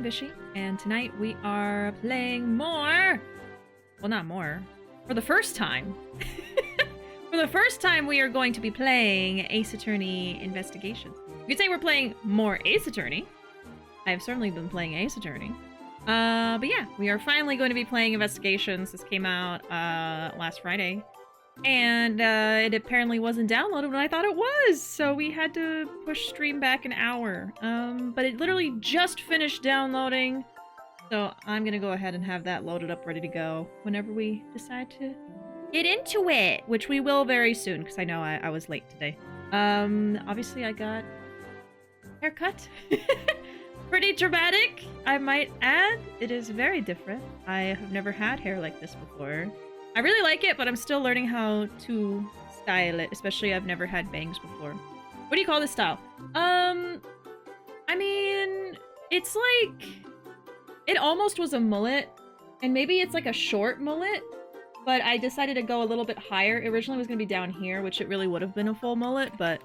I'm Bishi, and tonight we are playing more. Well, not more. For the first time. For the first time, we are going to be playing Ace Attorney Investigations. You could say we're playing more Ace Attorney. I have certainly been playing Ace Attorney. But yeah, we are finally going to be playing Investigations. This came out last Friday. And it apparently wasn't downloaded when I thought it was, so we had to push stream back an hour. But it literally just finished downloading, so I'm gonna go ahead and have that loaded up, ready to go whenever we decide to get into it, which we will very soon, because I know I was late today. Obviously I got haircut. Pretty dramatic, I might add. It is very different. I have never had hair like this before. I really like it, but I'm still learning how to style it, especially I've never had bangs before. What do you call this style? I mean, it's like, it almost was a mullet, and maybe it's like a short mullet, but I decided to go a little bit higher. It originally was going to be down here, which it really would have been a full mullet, but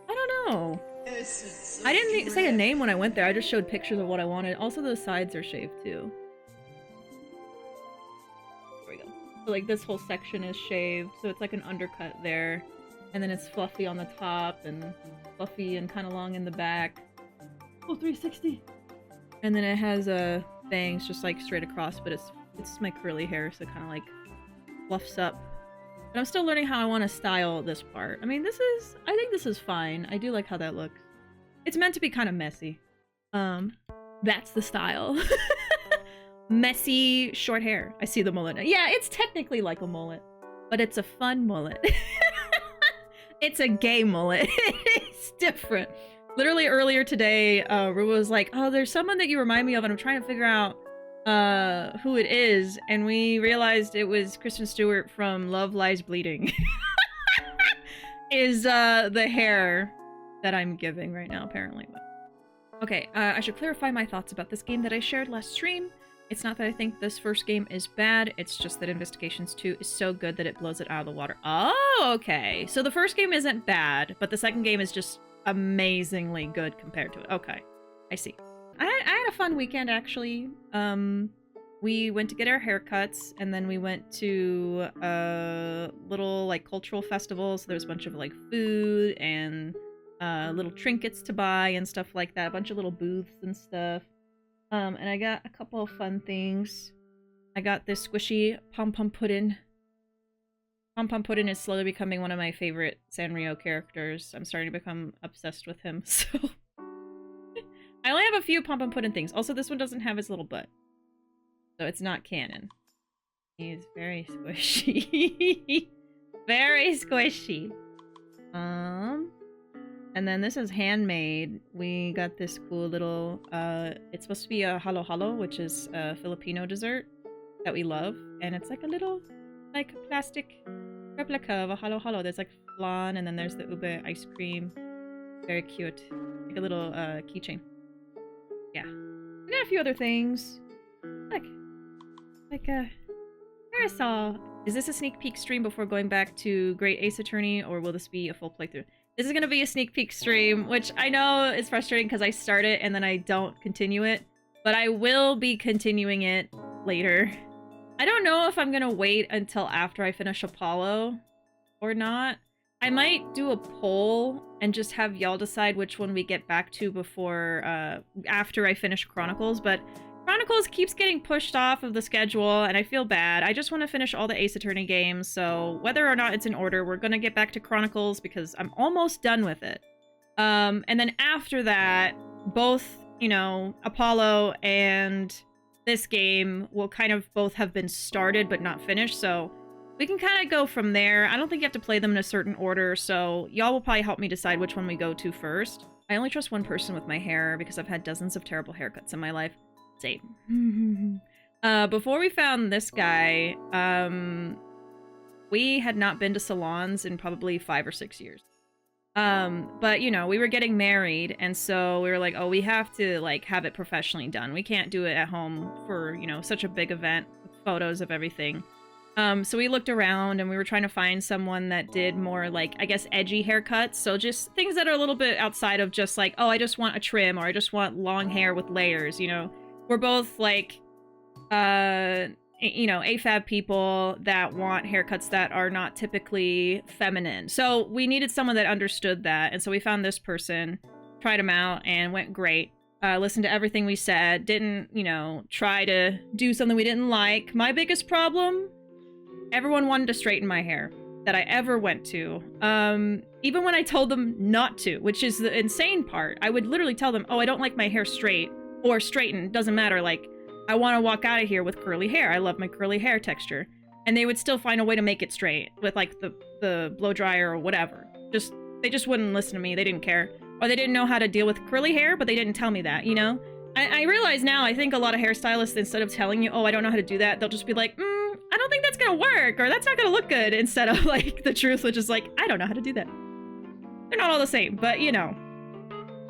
I don't know. I didn't say a name when I went there, I just showed pictures of what I wanted. Also, the sides are shaved too. So, like, this whole section is shaved, so it's like an undercut there. And then it's fluffy on the top, and fluffy and kind of long in the back. Oh, 360! And then it has bangs just, like, straight across, but it's my curly hair, so it kind of, like, fluffs up. But I'm still learning how I want to style this part. I mean, I think this is fine. I do like how that looks. It's meant to be kind of messy. That's the style. Messy short hair. I see the mullet. Yeah, it's technically like a mullet, but it's a fun mullet. It's a gay mullet. It's different. Literally earlier today, Ruuuvo was like, "Oh, there's someone that you remind me of, and I'm trying to figure out who it is." And we realized it was Kristen Stewart from Love Lies Bleeding. Is the hair that I'm giving right now, apparently. Okay, I should clarify my thoughts about this game that I shared last stream. It's not that I think this first game is bad, it's just that Investigations 2 is so good that it blows it out of the water. Oh, okay. So the first game isn't bad, but the second game is just amazingly good compared to it. Okay, I see. I had a fun weekend, actually. We went to get our haircuts, and then we went to little, like, cultural festivals. There was a bunch of, like, food and little trinkets to buy and stuff like that. A bunch of little booths and stuff. And I got a couple of fun things. I got this squishy pom-pom pudding. Pom-pom pudding is slowly becoming one of my favorite Sanrio characters. I'm starting to become obsessed with him, so... I only have a few pom-pom pudding things. Also, this one doesn't have his little butt. So it's not canon. He's very squishy. Very squishy. And then this is handmade. We got this cool little, it's supposed to be a halo-halo, which is a Filipino dessert that we love. And it's like a little, like, plastic replica of a halo-halo. There's, like, flan, and then there's the ube ice cream. Very cute. Like a little, keychain. Yeah. We got a few other things. Look. Like a parasol. Is this a sneak peek stream before going back to Great Ace Attorney, or will this be a full playthrough? This is going to be a sneak peek stream, which I know is frustrating because I start it and then I don't continue it. But I will be continuing it later. I don't know if I'm going to wait until after I finish Apollo or not. I might do a poll and just have y'all decide which one we get back to before, after I finish Chronicles. But Chronicles keeps getting pushed off of the schedule, and I feel bad. I just want to finish all the Ace Attorney games, so whether or not it's in order, we're gonna get back to Chronicles because I'm almost done with it. And then after that, both, you know, Apollo and this game will kind of both have been started but not finished, so we can kind of go from there. I don't think you have to play them in a certain order, so y'all will probably help me decide which one we go to first. I only trust one person with my hair because I've had dozens of terrible haircuts in my life. Same. Before we found this guy, we had not been to salons in probably 5 or 6 years. But, you know, we were getting married, and so we were like, oh, we have to, like, have it professionally done. We can't do it at home for, you know, such a big event with photos of everything. So we looked around, and we were trying to find someone that did more, like, I guess, edgy haircuts. So just things that are a little bit outside of just, like, oh, I just want a trim, or I just want long hair with layers, you know? we're both like, you know, AFAB people that want haircuts that are not typically feminine. So we needed someone that understood that. And so we found this person, tried him out, and went great. Listened to everything we said, didn't, you know, try to do something we didn't like. My biggest problem, everyone wanted to straighten my hair that I ever went to. Even when I told them not to, which is the insane part. I would literally tell them, oh, I don't like my hair straight or straightened, doesn't matter, like, I want to walk out of here with curly hair. I love my curly hair texture. And they would still find a way to make it straight with like the blow dryer or whatever. They just wouldn't listen to me. They didn't care. Or they didn't know how to deal with curly hair, but they didn't tell me that, you know? I realize now, I think a lot of hairstylists, instead of telling you, oh, I don't know how to do that, they'll just be like, I don't think that's gonna work, or that's not gonna look good, instead of like the truth, which is like, I don't know how to do that. They're not all the same, but you know.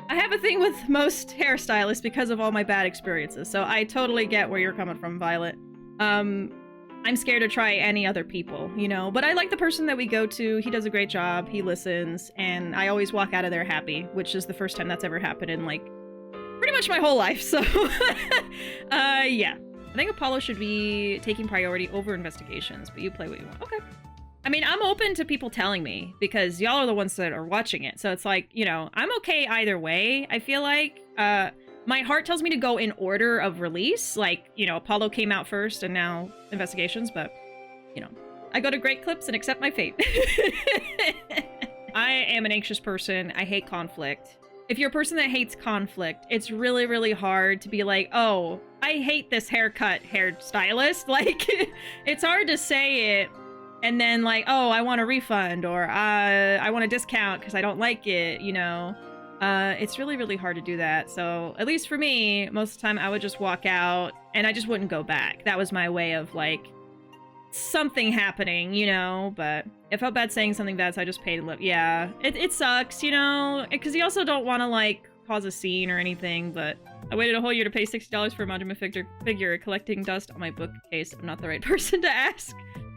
I have a thing with most hairstylists because of all my bad experiences, so I totally get where you're coming from, Violet. I'm scared to try any other people, you know? But I like the person that we go to. He does a great job, he listens, and I always walk out of there happy, which is the first time that's ever happened in, like, pretty much my whole life, so... yeah. I think Apollo should be taking priority over investigations, but you play what you want. Okay. I mean, I'm open to people telling me, because y'all are the ones that are watching it. So it's like, you know, I'm okay either way, I feel like. My heart tells me to go in order of release. Like, you know, Apollo came out first and now investigations, but, you know, I go to great clips and accept my fate. I am an anxious person. I hate conflict. If you're a person that hates conflict, it's really, really hard to be like, oh, I hate this hairstylist. Like, it's hard to say it. And then like, oh, I want a refund, or I want a discount because I don't like it, you know? It's really, really hard to do that. So at least for me, most of the time I would just walk out and I just wouldn't go back. That was my way of like something happening, you know? But it felt bad saying something bad, so I just paid and left. Yeah, it sucks, you know? Because you also don't want to like cause a scene or anything, but I waited a whole year to pay $60 for a Majima figure collecting dust on my bookcase. I'm not the right person to ask.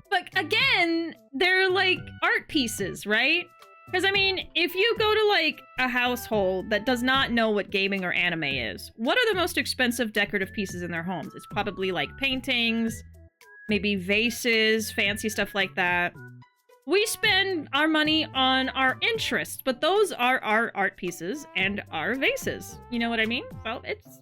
But again, they're like art pieces, right? Because I mean, if you go to like a household that does not know what gaming or anime is, what are the most expensive decorative pieces in their homes? It's probably like paintings, maybe vases, fancy stuff like that. We spend our money on our interests, but those are our art pieces and our vases. You know what I mean? So it's...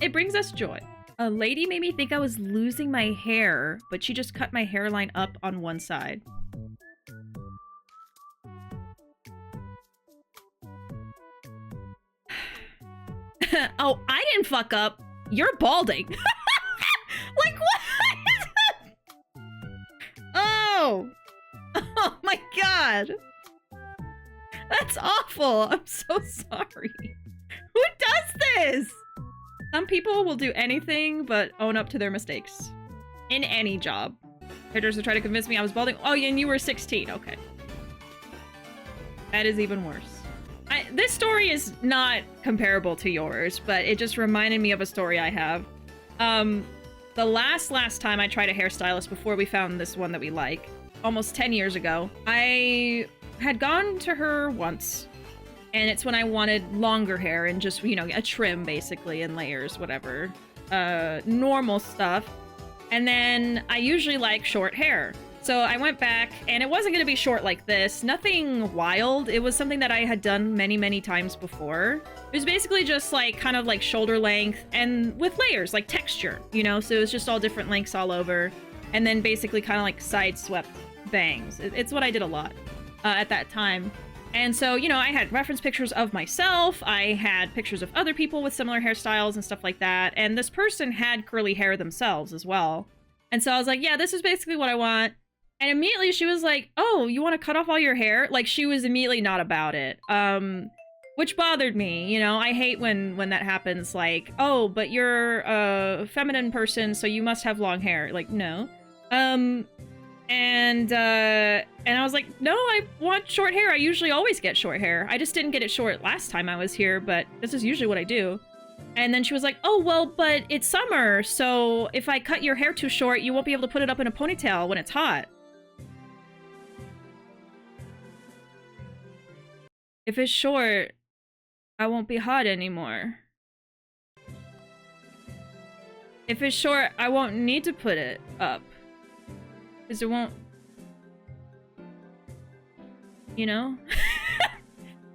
it brings us joy. A lady made me think I was losing my hair, but she just cut my hairline up on one side. Oh, I didn't fuck up. You're balding. Like, what? Oh. Oh my god. That's awful. I'm so sorry. Who does this? Some people will do anything but own up to their mistakes. In any job. Hairdresser tried to convince me I was balding. Oh, yeah, and you were 16. Okay. That is even worse. This story is not comparable to yours, but it just reminded me of a story I have. The last time I tried a hairstylist before we found this one that we like, almost 10 years ago, I had gone to her once. And it's when I wanted longer hair and just, you know, a trim basically in layers, whatever. Normal stuff. And then I usually like short hair. So I went back and it wasn't going to be short like this. Nothing wild. It was something that I had done many, many times before. It was basically just like kind of like shoulder length and with layers, like texture, you know? So it was just all different lengths all over. And then basically kind of like side swept bangs. It's what I did a lot at that time. And so, you know, I had reference pictures of myself, I had pictures of other people with similar hairstyles and stuff like that, and this person had curly hair themselves as well. And so I was like, yeah, this is basically what I want. And immediately she was like, oh, you want to cut off all your hair? Like, she was immediately not about it. Which bothered me, you know? I hate when that happens, like, oh, but you're a feminine person, so you must have long hair. Like, no. And I was like, no, I want short hair. I usually always get short hair. I just didn't get it short last time I was here, but this is usually what I do. And then she was like, oh, well, but it's summer, so if I cut your hair too short, you won't be able to put it up in a ponytail when it's hot. If it's short, I won't be hot anymore. If it's short, I won't need to put it up. Because it won't... You know?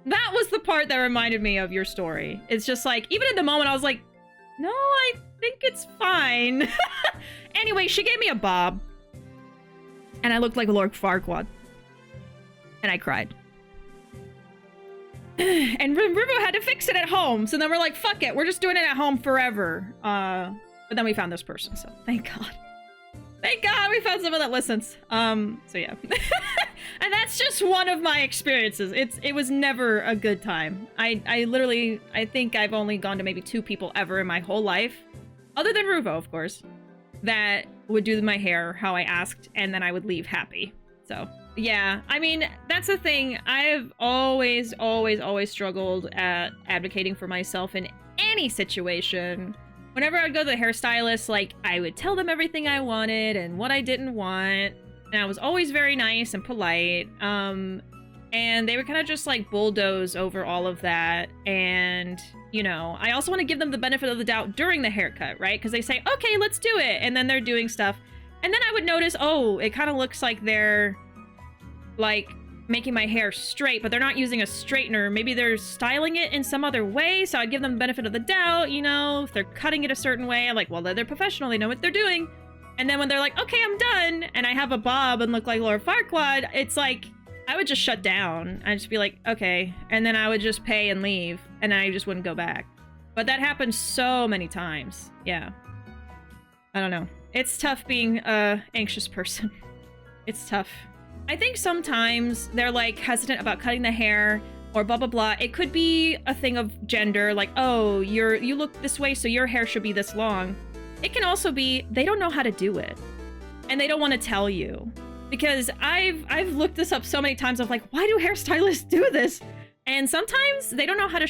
That was the part that reminded me of your story. It's just like, even in the moment, I was like, no, I think it's fine. Anyway, she gave me a bob. And I looked like a Lord Farquaad. And I cried. And Ruuuvo had to fix it at home. So then we're like, fuck it. We're just doing it at home forever. But then we found this person, so thank God. Thank God we found someone that listens. So yeah. And that's just one of my experiences. It was never a good time. I literally, I think I've only gone to maybe 2 people ever in my whole life, other than Ruuuvo, of course, that would do my hair how I asked, and then I would leave happy. So yeah, I mean, that's the thing. I've always struggled at advocating for myself in any situation. Whenever I'd go to the hairstylist, like, I would tell them everything I wanted and what I didn't want. And I was always very nice and polite. And they would kind of just, like, bulldoze over all of that. And, you know, I also want to give them the benefit of the doubt during the haircut, right? Because they say, okay, let's do it. And then they're doing stuff. And then I would notice, oh, it kind of looks like they're, like, making my hair straight, but they're not using a straightener. Maybe they're styling it in some other way, so I give them the benefit of the doubt, you know? If they're cutting it a certain way, I'm like, well, they're professional, they know what they're doing. And then when they're like, okay, I'm done, and I have a bob and look like Lord Farquaad, it's like, I would just shut down. I'd just be like, okay. And then I would just pay and leave, and I just wouldn't go back. But that happened so many times. Yeah. I don't know. It's tough being an anxious person. It's tough. I think sometimes they're, like, hesitant about cutting the hair or blah, blah, blah. It could be a thing of gender, like, oh, you look this way, so your hair should be this long. It can also be they don't know how to do it, and they don't want to tell you. Because I've looked this up so many times of, like, why do hairstylists do this? And sometimes they don't know how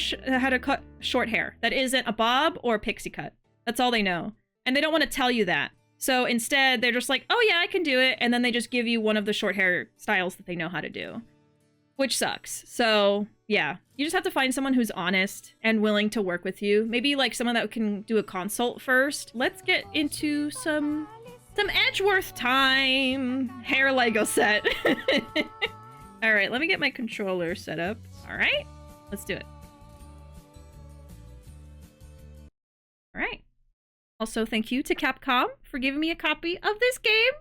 to cut short hair that isn't a bob or a pixie cut. That's all they know. And they don't want to tell you that. So instead, they're just like, oh yeah, I can do it. And then they just give you one of the short hair styles that they know how to do. Which sucks. So yeah, you just have to find someone who's honest and willing to work with you. Maybe like someone that can do a consult first. Let's get into some Edgeworth time. Hair Lego set. All right, let me get my controller set up. All right, let's do it. All right. Also, thank you to Capcom for giving me a copy of this game.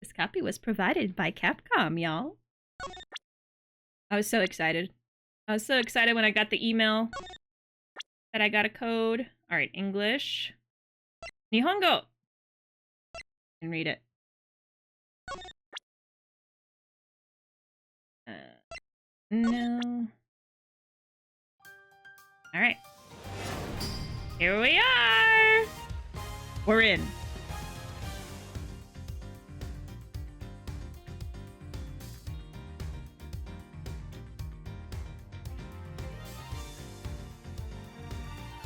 This copy was provided by Capcom, y'all. I was so excited. I was so excited when I got the email that I got a code. All right, English. Nihongo. And read it. No. All right. Here we are. We're in.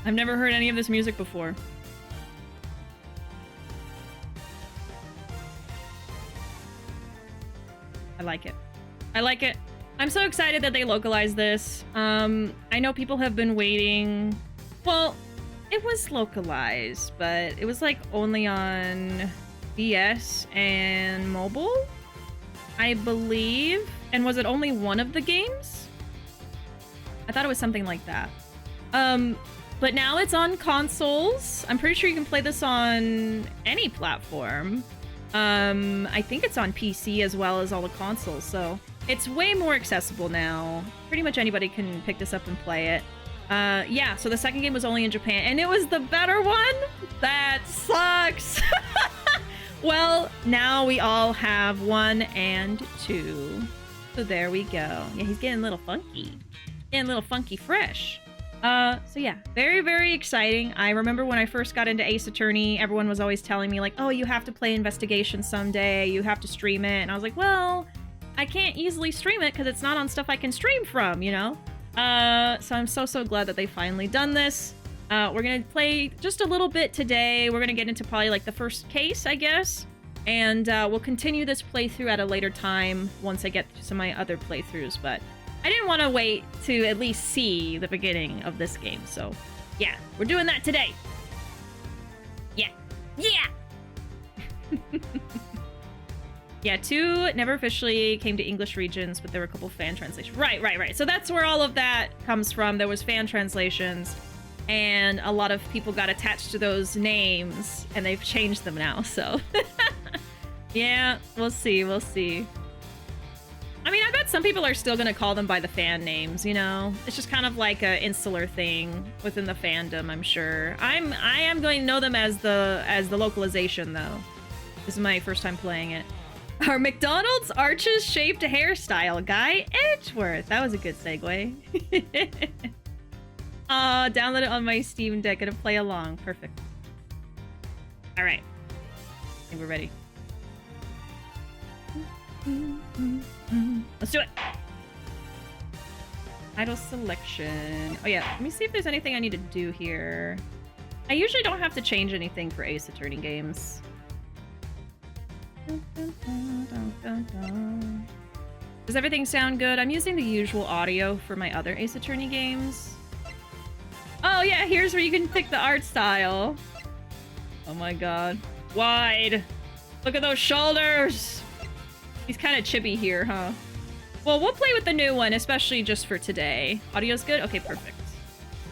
I've never heard any of this music before. I like it. I like it. I'm so excited that they localized this. I know people have been waiting. Well, it was localized, but it was like only on DS and mobile, I believe. And was it only one of the games? I thought it was something like that. But now it's on consoles. I'm pretty sure you can play this on any platform. I think it's on PC as well as all the consoles, so it's way more accessible now. Pretty much anybody can pick this up and play it. Yeah, so the second game was only in Japan, and it was the better one? That sucks! Well, now we all have 1 and 2. So there we go. Yeah, he's getting a little funky. Getting a little funky fresh. So yeah, very, very exciting. I remember when I first got into Ace Attorney, everyone was always telling me like, oh, you have to play Investigation someday, you have to stream it. And I was like, well, I can't easily stream it because it's not on stuff I can stream from, you know? So I'm so glad that they finally done this. We're gonna play just a little bit today. We're gonna get into probably like the first case, I guess. And we'll continue this playthrough at a later time once I get to some of my other playthroughs. But I didn't want to wait to at least see the beginning of this game, so yeah, we're doing that today. Yeah. Yeah! Yeah, 2 never officially came to English regions, but there were a couple fan translations. Right. So that's where all of that comes from. There was fan translations, and a lot of people got attached to those names, and they've changed them now, so... Yeah, we'll see. I mean, I bet some people are still gonna call them by the fan names, you know? It's just kind of like a insular thing within the fandom, I'm sure. I am going to know them as the localization, though. This is my first time playing it. Our McDonald's Arches shaped hairstyle guy, Edgeworth. That was a good segue. Download it on my Steam Deck and play along. Perfect. All right. I think we're ready. Let's do it. Title selection. Oh yeah, let me see if there's anything I need to do here. I usually don't have to change anything for Ace Attorney games. Does everything sound good? I'm using the usual audio for my other Ace Attorney games. Oh yeah, here's where you can pick the art style. Oh my god. Wide. Look at those shoulders. He's kind of chibi here, huh? Well, we'll play with the new one, especially just for today. Audio's good? Okay, perfect.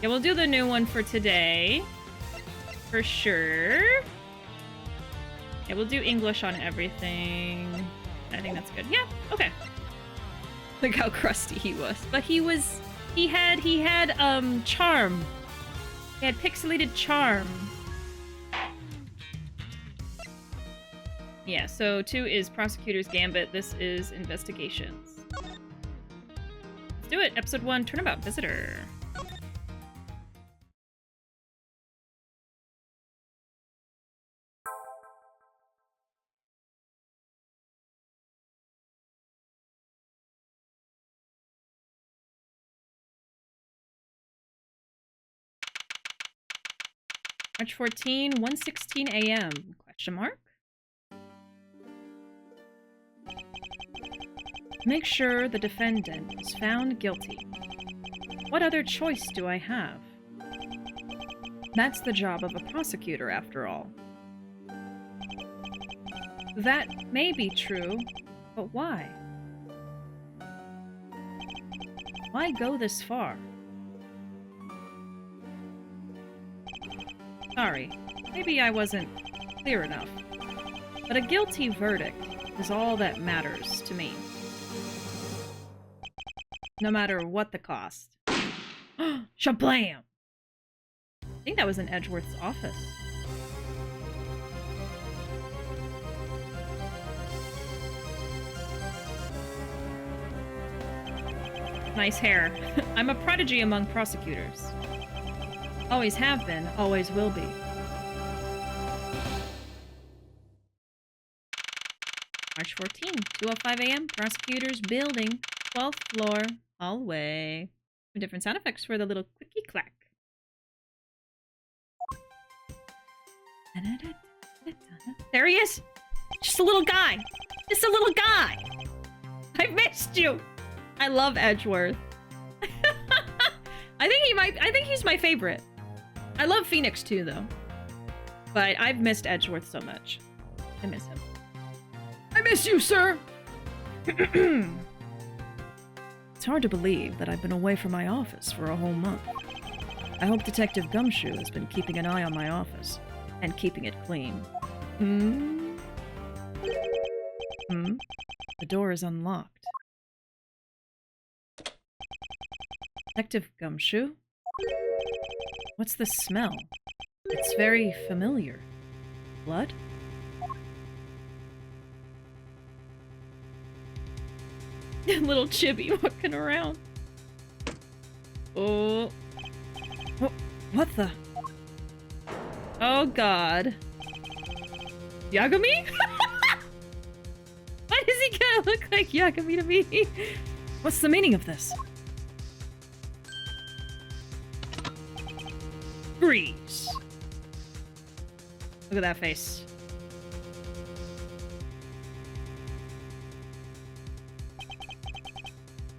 Yeah, we'll do the new one for today. For sure. Yeah, we'll do English on everything. I think that's good. Yeah, okay. Look how crusty he was. But he had charm. He had pixelated charm. Yeah, so 2 is Prosecutor's Gambit. This is Investigations. Let's do it. Episode 1, Turnabout Visitor. March 14, 1:16 a.m. Question mark? Make sure the defendant is found guilty. What other choice do I have? That's the job of a prosecutor, after all. That may be true, but why? Why go this far? Sorry, maybe I wasn't clear enough, but a guilty verdict is all that matters to me. No matter what the cost. Shablam! I think that was in Edgeworth's office. Nice hair. I'm a prodigy among prosecutors. Always have been, always will be. March 14, 2:05 a.m. Prosecutors Building, 12th floor, hallway. Different sound effects for the little clicky clack. There he is! Just a little guy! Just a little guy! I missed you! I love Edgeworth. I think he's my favorite. I love Phoenix too, though. But I've missed Edgeworth so much. I miss him. I miss you, sir! It's hard to believe that I've been away from my office for a whole month. I hope Detective Gumshoe has been keeping an eye on my office. And keeping it clean. The door is unlocked. Detective Gumshoe? What's the smell? It's very familiar. Blood? Little chibi walking around. Oh. What the? Oh god. Yagami? Why is he gonna look like Yagami to me? What's the meaning of this? Freeze. Look at that face.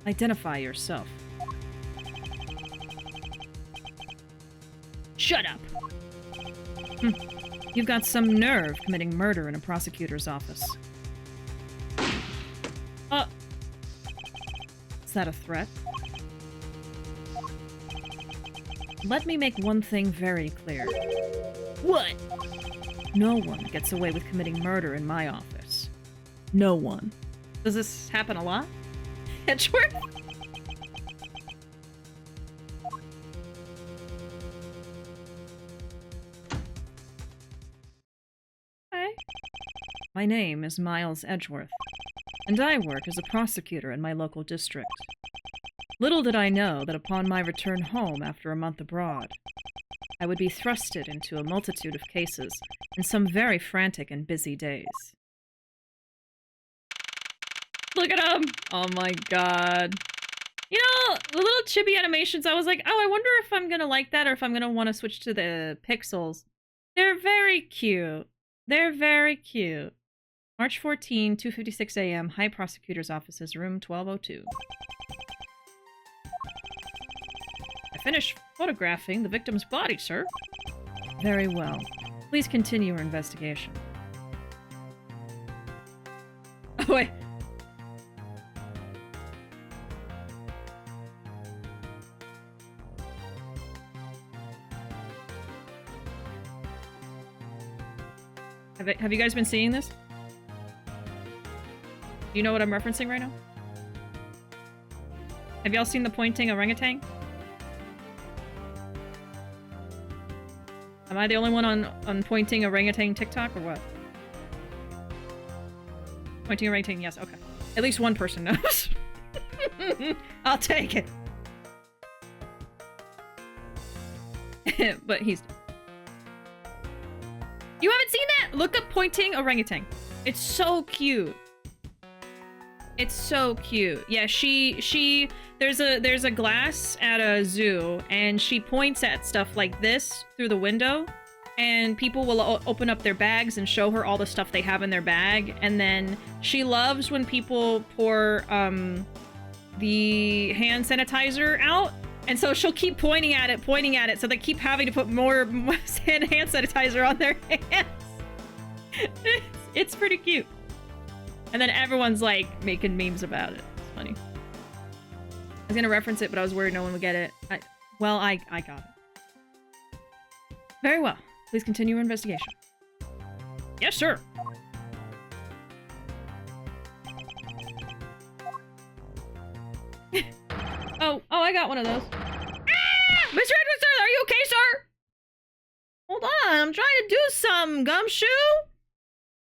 Identify yourself. Shut up! You've got some nerve committing murder in a prosecutor's office. Is that a threat? Let me make one thing very clear. What? No one gets away with committing murder in my office. No one. Does this happen a lot? Edgeworth? Hi. My name is Miles Edgeworth, and I work as a prosecutor in my local district. Little did I know that upon my return home after a month abroad, I would be thrusted into a multitude of cases in some very frantic and busy days. Look at him! Oh my god. You know, the little chibi animations, I was like, oh, I wonder if I'm gonna like that or if I'm gonna want to switch to the pixels. They're very cute. They're very cute. March 14, 2:56 a.m., High Prosecutor's Offices, room 1202. I finished photographing the victim's body, sir. Very well. Please continue your investigation. Oh, wait. Have you guys been seeing this? Do you know what I'm referencing right now? Have y'all seen the pointing orangutan? Am I the only one on pointing orangutan TikTok or what? Pointing orangutan, yes, okay. At least one person knows. I'll take it. But he's... You haven't seen that? Look up pointing orangutan. It's so cute. It's so cute. Yeah, there's a glass at a zoo, and she points at stuff like this through the window, and people will open up their bags and show her all the stuff they have in their bag, and then she loves when people pour the hand sanitizer out, and so she'll keep pointing at it, so they keep having to put more hand sanitizer on their hands. It's pretty cute. And then everyone's like making memes about it. It's funny. I was gonna reference it, but I was worried no one would get it. I got it. Very well. Please continue your investigation. Yes, sir. Oh, I got one of those. Ah! Mr. Edgeworth, sir, are you okay, sir? Hold on, I'm trying to do some, Gumshoe.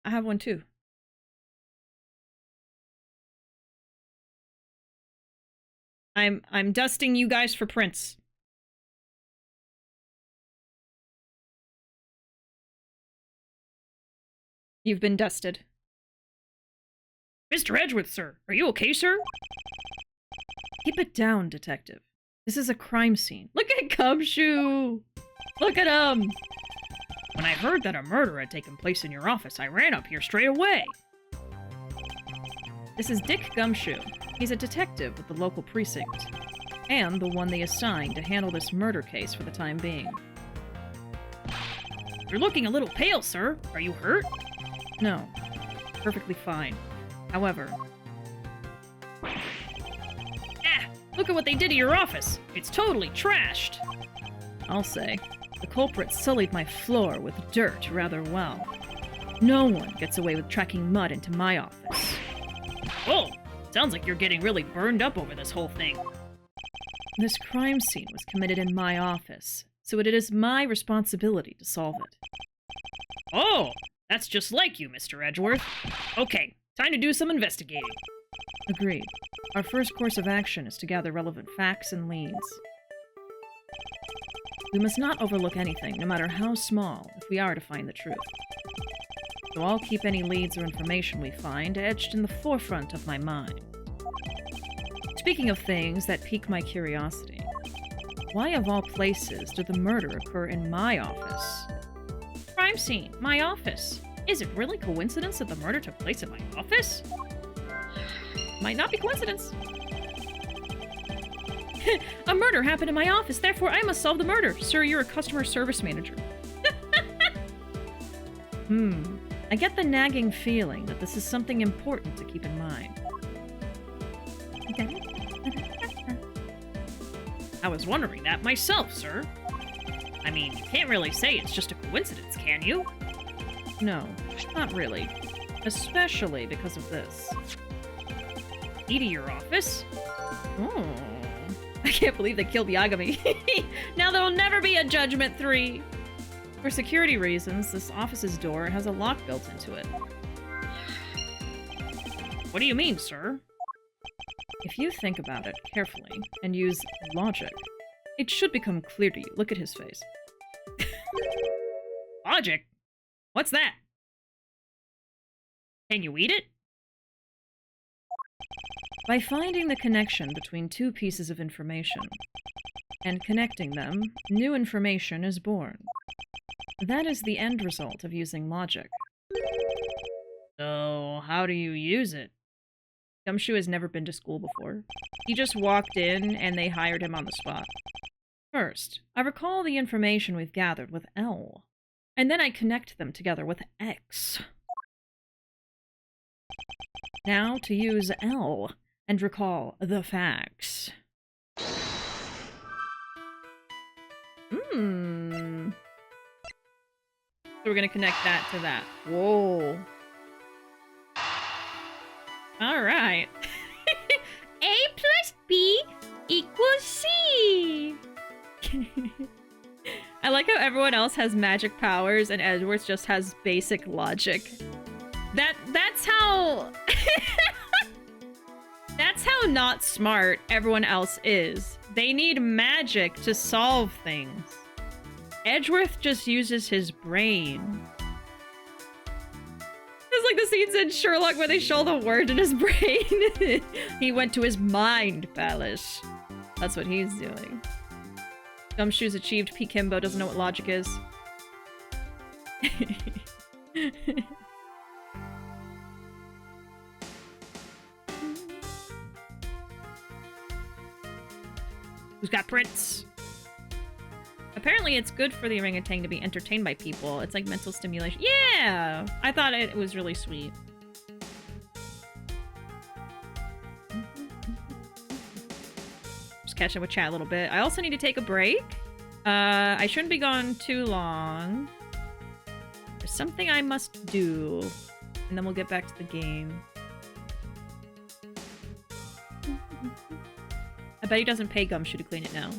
I have one too. I'm dusting you guys for prints. You've been dusted. Mr. Edgeworth, sir. Are you okay, sir? Keep it down, detective. This is a crime scene. Look at Gumshoe! Look at him! When I heard that a murder had taken place in your office, I ran up here straight away. This is Dick Gumshoe. He's a detective with the local precinct, and the one they assigned to handle this murder case for the time being. You're looking a little pale, sir. Are you hurt? No. Perfectly fine. However... Ah! Look at what they did to your office! It's totally trashed! I'll say. The culprit sullied my floor with dirt rather well. No one gets away with tracking mud into my office. Oh! Sounds like you're getting really burned up over this whole thing. This crime scene was committed in my office, so it is my responsibility to solve it. Oh! That's just like you, Mr. Edgeworth. Okay, time to do some investigating. Agreed. Our first course of action is to gather relevant facts and leads. We must not overlook anything, no matter how small, if we are to find the truth. So I'll keep any leads or information we find etched in the forefront of my mind. Speaking of things that pique my curiosity, why of all places did the murder occur in my office? Crime scene, my office. Is it really coincidence that the murder took place in my office? Might not be coincidence. A murder happened in my office, therefore I must solve the murder. Sir, you're a customer service manager. I get the nagging feeling that this is something important to keep in mind. I was wondering that myself, sir. I mean, you can't really say it's just a coincidence, can you? No, not really. Especially because of this. Key to your office? Oh. I can't believe they killed Yagami. Now there will never be a Judgment 3! For security reasons, this office's door has a lock built into it. What do you mean, sir? If you think about it carefully and use logic, it should become clear to you. Look at his face. Logic? What's that? Can you eat it? By finding the connection between two pieces of information and connecting them, new information is born. That is the end result of using logic. So, how do you use it? Gumshoe has never been to school before. He just walked in and they hired him on the spot. First, I recall the information we've gathered with L, and then I connect them together with X. Now to use L and recall the facts. So we're gonna connect that to that. Whoa. Alright. A plus B equals C! I like how everyone else has magic powers and Edgeworth just has basic logic. That's how... That's how not smart everyone else is. They need magic to solve things. Edgeworth just uses his brain. It's like the scenes in Sherlock where they show the word in his brain. He went to his mind palace. That's what he's doing. Gumshoe's achieved P-Kimbo, doesn't know what logic is. Who's got Prince? Apparently it's good for the orangutan to be entertained by people. It's like mental stimulation. Yeah! I thought it was really sweet. Just catching up with chat a little bit. I also need to take a break. I shouldn't be gone too long. There's something I must do. And then we'll get back to the game. I bet he doesn't pay Gumshoe to clean it now.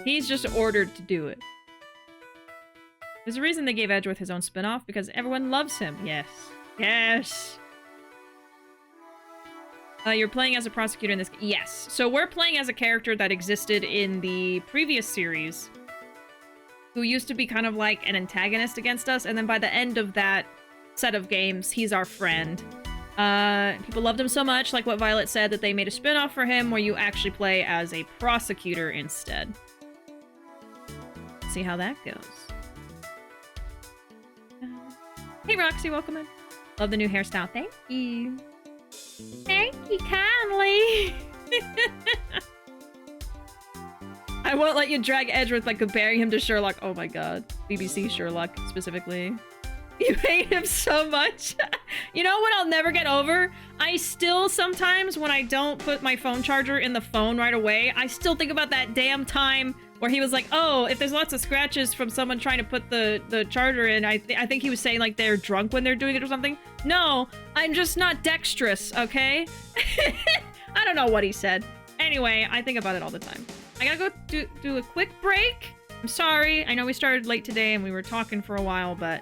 He's just ordered to do it. There's a reason they gave Edgeworth his own spin-off, because everyone loves him. Yes. Yes! You're playing as a prosecutor in this... Yes. So we're playing as a character that existed in the previous series, who used to be kind of like an antagonist against us, and then by the end of that set of games, he's our friend. People loved him so much, like what Violet said, that they made a spin-off for him where you actually play as a prosecutor instead. See how that goes. Hey Roxy, welcome in. Love the new hairstyle. Thank you. Thank you kindly. I won't let you drag Edgeworth by comparing him to Sherlock. Oh my god. BBC Sherlock, specifically. You hate him so much. You know what I'll never get over? I still sometimes, when I don't put my phone charger in the phone right away, I still think about that damn time where he was like, oh, if there's lots of scratches from someone trying to put the charger in, I think he was saying like they're drunk when they're doing it or something. No, I'm just not dexterous, okay? I don't know what he said. Anyway, I think about it all the time. I gotta go do a quick break. I'm sorry. I know we started late today and we were talking for a while, but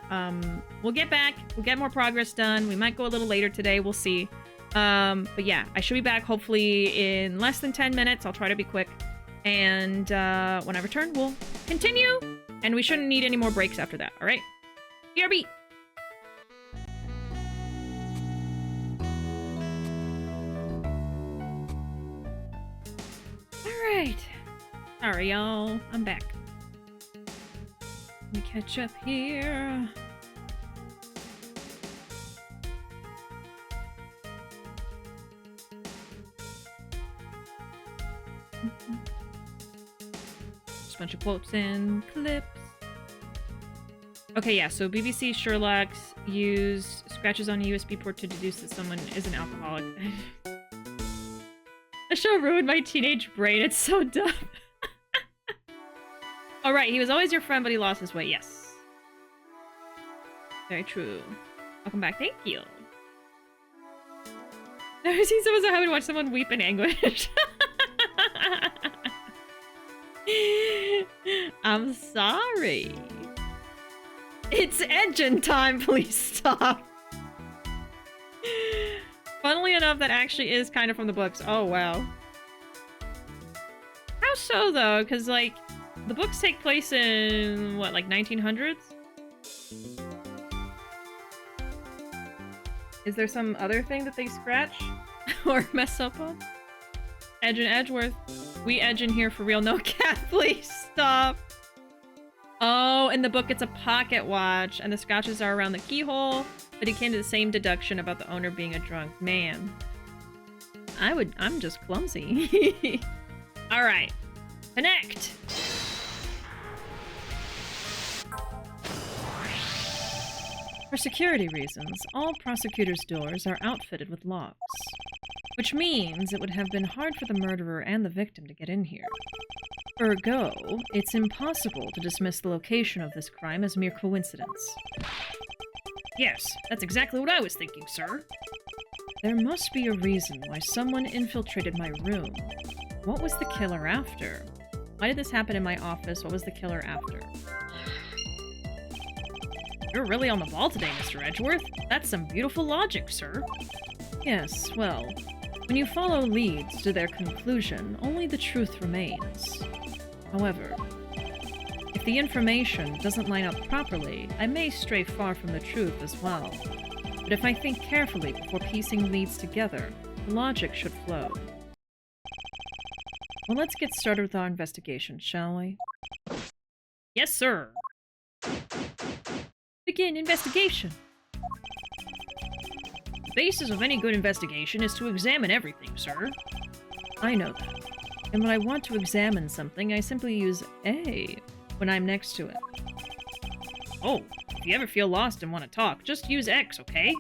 we'll get back. We'll get more progress done. We might go a little later today. We'll see. But yeah, I should be back hopefully in less than 10 minutes. I'll try to be quick. And when I return, we'll continue. And we shouldn't need any more breaks after that. All right? BRB! All right. Sorry, y'all. I'm back. Let me catch up here. Just a bunch of quotes and clips. Okay, yeah, so BBC Sherlock's used scratches on a USB port to deduce that someone is an alcoholic. The show ruined my teenage brain. It's so dumb. All right, he was always your friend, but he lost his way. Yes. Very true. Welcome back. Thank you. Never seen someone so happy to watch someone weep in anguish. I'm sorry. It's engine time, please stop. Funnily enough, that actually is kind of from the books. Oh, wow. How so, though? Because, like, the books take place in, what, like 1900s? Is there some other thing that they scratch? Or mess up on? Edge and Edgeworth. We edge in here for real. No cat, please stop. Oh, in the book it's a pocket watch, and the scratches are around the keyhole, but he came to the same deduction about the owner being a drunk man. I'm just clumsy. Alright. Connect! For security reasons, all prosecutors' doors are outfitted with locks, which means it would have been hard for the murderer and the victim to get in here. Ergo, it's impossible to dismiss the location of this crime as mere coincidence. Yes, that's exactly what I was thinking, sir. There must be a reason why someone infiltrated my room. What was the killer after? Why did this happen in my office? What was the killer after? You're really on the ball today, Mr. Edgeworth. That's some beautiful logic, sir. Yes, well, when you follow leads to their conclusion, only the truth remains. However, if the information doesn't line up properly, I may stray far from the truth as well. But if I think carefully before piecing leads together, the logic should flow. Well, let's get started with our investigation, shall we? Yes, sir. Begin investigation. The basis of any good investigation is to examine everything, sir. I know that. And when I want to examine something, I simply use A when I'm next to it. Oh, if you ever feel lost and want to talk, just use X, okay?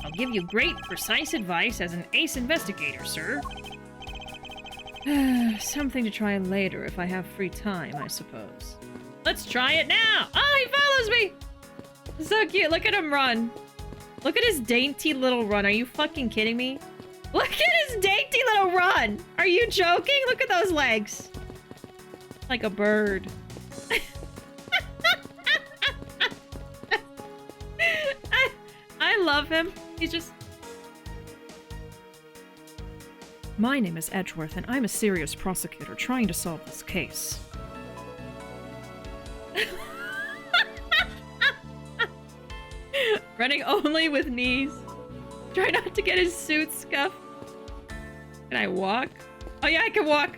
I'll give you great, precise advice as an ace investigator, sir. Something to try later if I have free time, I suppose. Let's try it now! Oh, he follows me! So cute. Look at him run. Look at his dainty little run. Are you fucking kidding me? Look at his dainty little run! Are you joking? Look at those legs. Like a bird. I love him. He's just... My name is Edgeworth, and I'm a serious prosecutor trying to solve this case. Running only with knees. Try not to get his suit scuffed. Can I walk? Oh yeah, I can walk.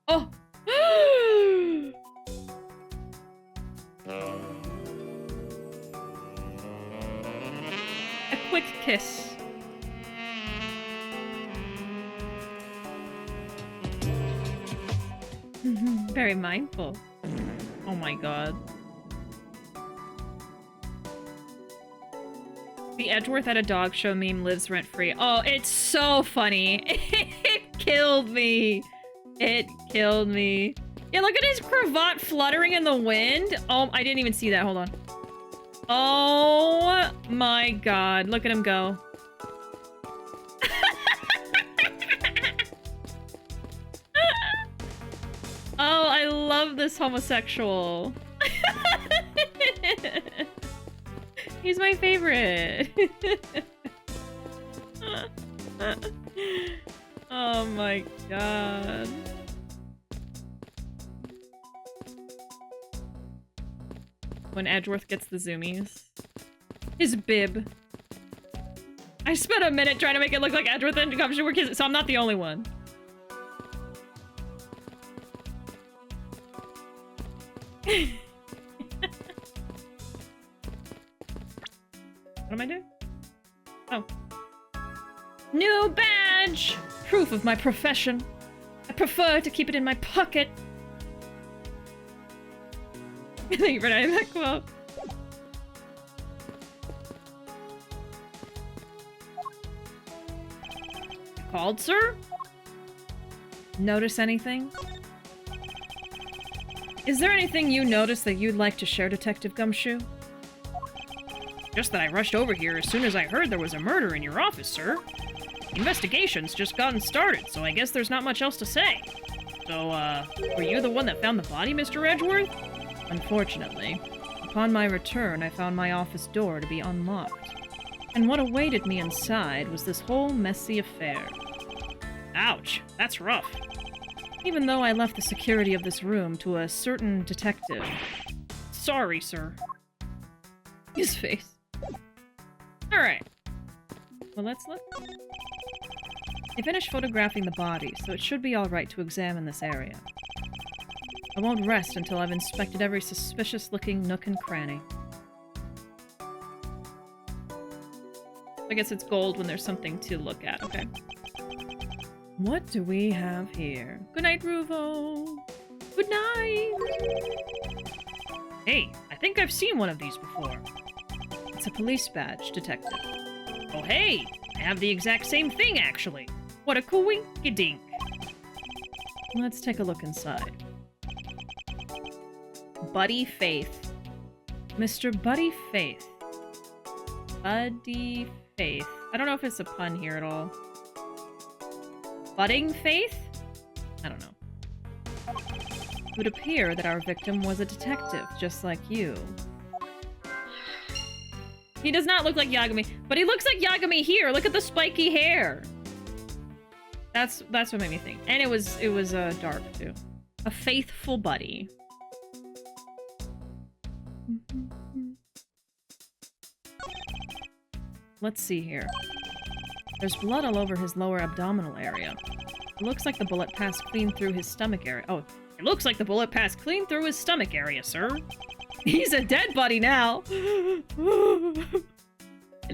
Oh! A quick kiss. Very mindful. Oh my god. The Edgeworth at a dog show meme lives rent-free. Oh, it's so funny. It killed me. It killed me. Yeah, look at his cravat fluttering in the wind. Oh, I didn't even see that. Hold on. Oh my god. Look at him go. Oh, I love this homosexual. He's my favorite. Oh my god. When Edgeworth gets the zoomies. His bib. I spent a minute trying to make it look like Edgeworth and Capcom should work his, so I'm not the only one. What am I doing? Oh. New badge! Proof of my profession. I prefer to keep it in my pocket. Thank you for writing that quote. Called, sir? Notice anything? Is there anything you noticed that you'd like to share, Detective Gumshoe? Just that I rushed over here as soon as I heard there was a murder in your office, sir. Investigation's just gotten started, so I guess there's not much else to say. So, were you the one that found the body, Mr. Edgeworth? Unfortunately. Upon my return, I found my office door to be unlocked. And what awaited me inside was this whole messy affair. Ouch, that's rough. Even though I left the security of this room to a certain detective. Sorry, sir. His face. Alright. Well, let's look. I finished photographing the body, so it should be alright to examine this area. I won't rest until I've inspected every suspicious-looking nook and cranny. I guess it's gold when there's something to look at. Okay. What do we have here? Good night, Ruuvo! Good night! Hey, I think I've seen one of these before. It's a police badge, Detective. Oh hey! I have the exact same thing, actually! What a coinkydink! Let's take a look inside. Buddy Faith. Mr. Buddy Faith. Buddy Faith. I don't know if it's a pun here at all. Budding Faith? I don't know. It would appear that our victim was a detective, just like you. He does not look like Yagami, but he looks like Yagami here! Look at the spiky hair! That's what made me think. And it was dark, too. A faithful buddy. Let's see here. There's blood all over his lower abdominal area. It looks like the bullet passed clean through his stomach area. Oh, it looks like the bullet passed clean through his stomach area, sir. He's a dead buddy now! In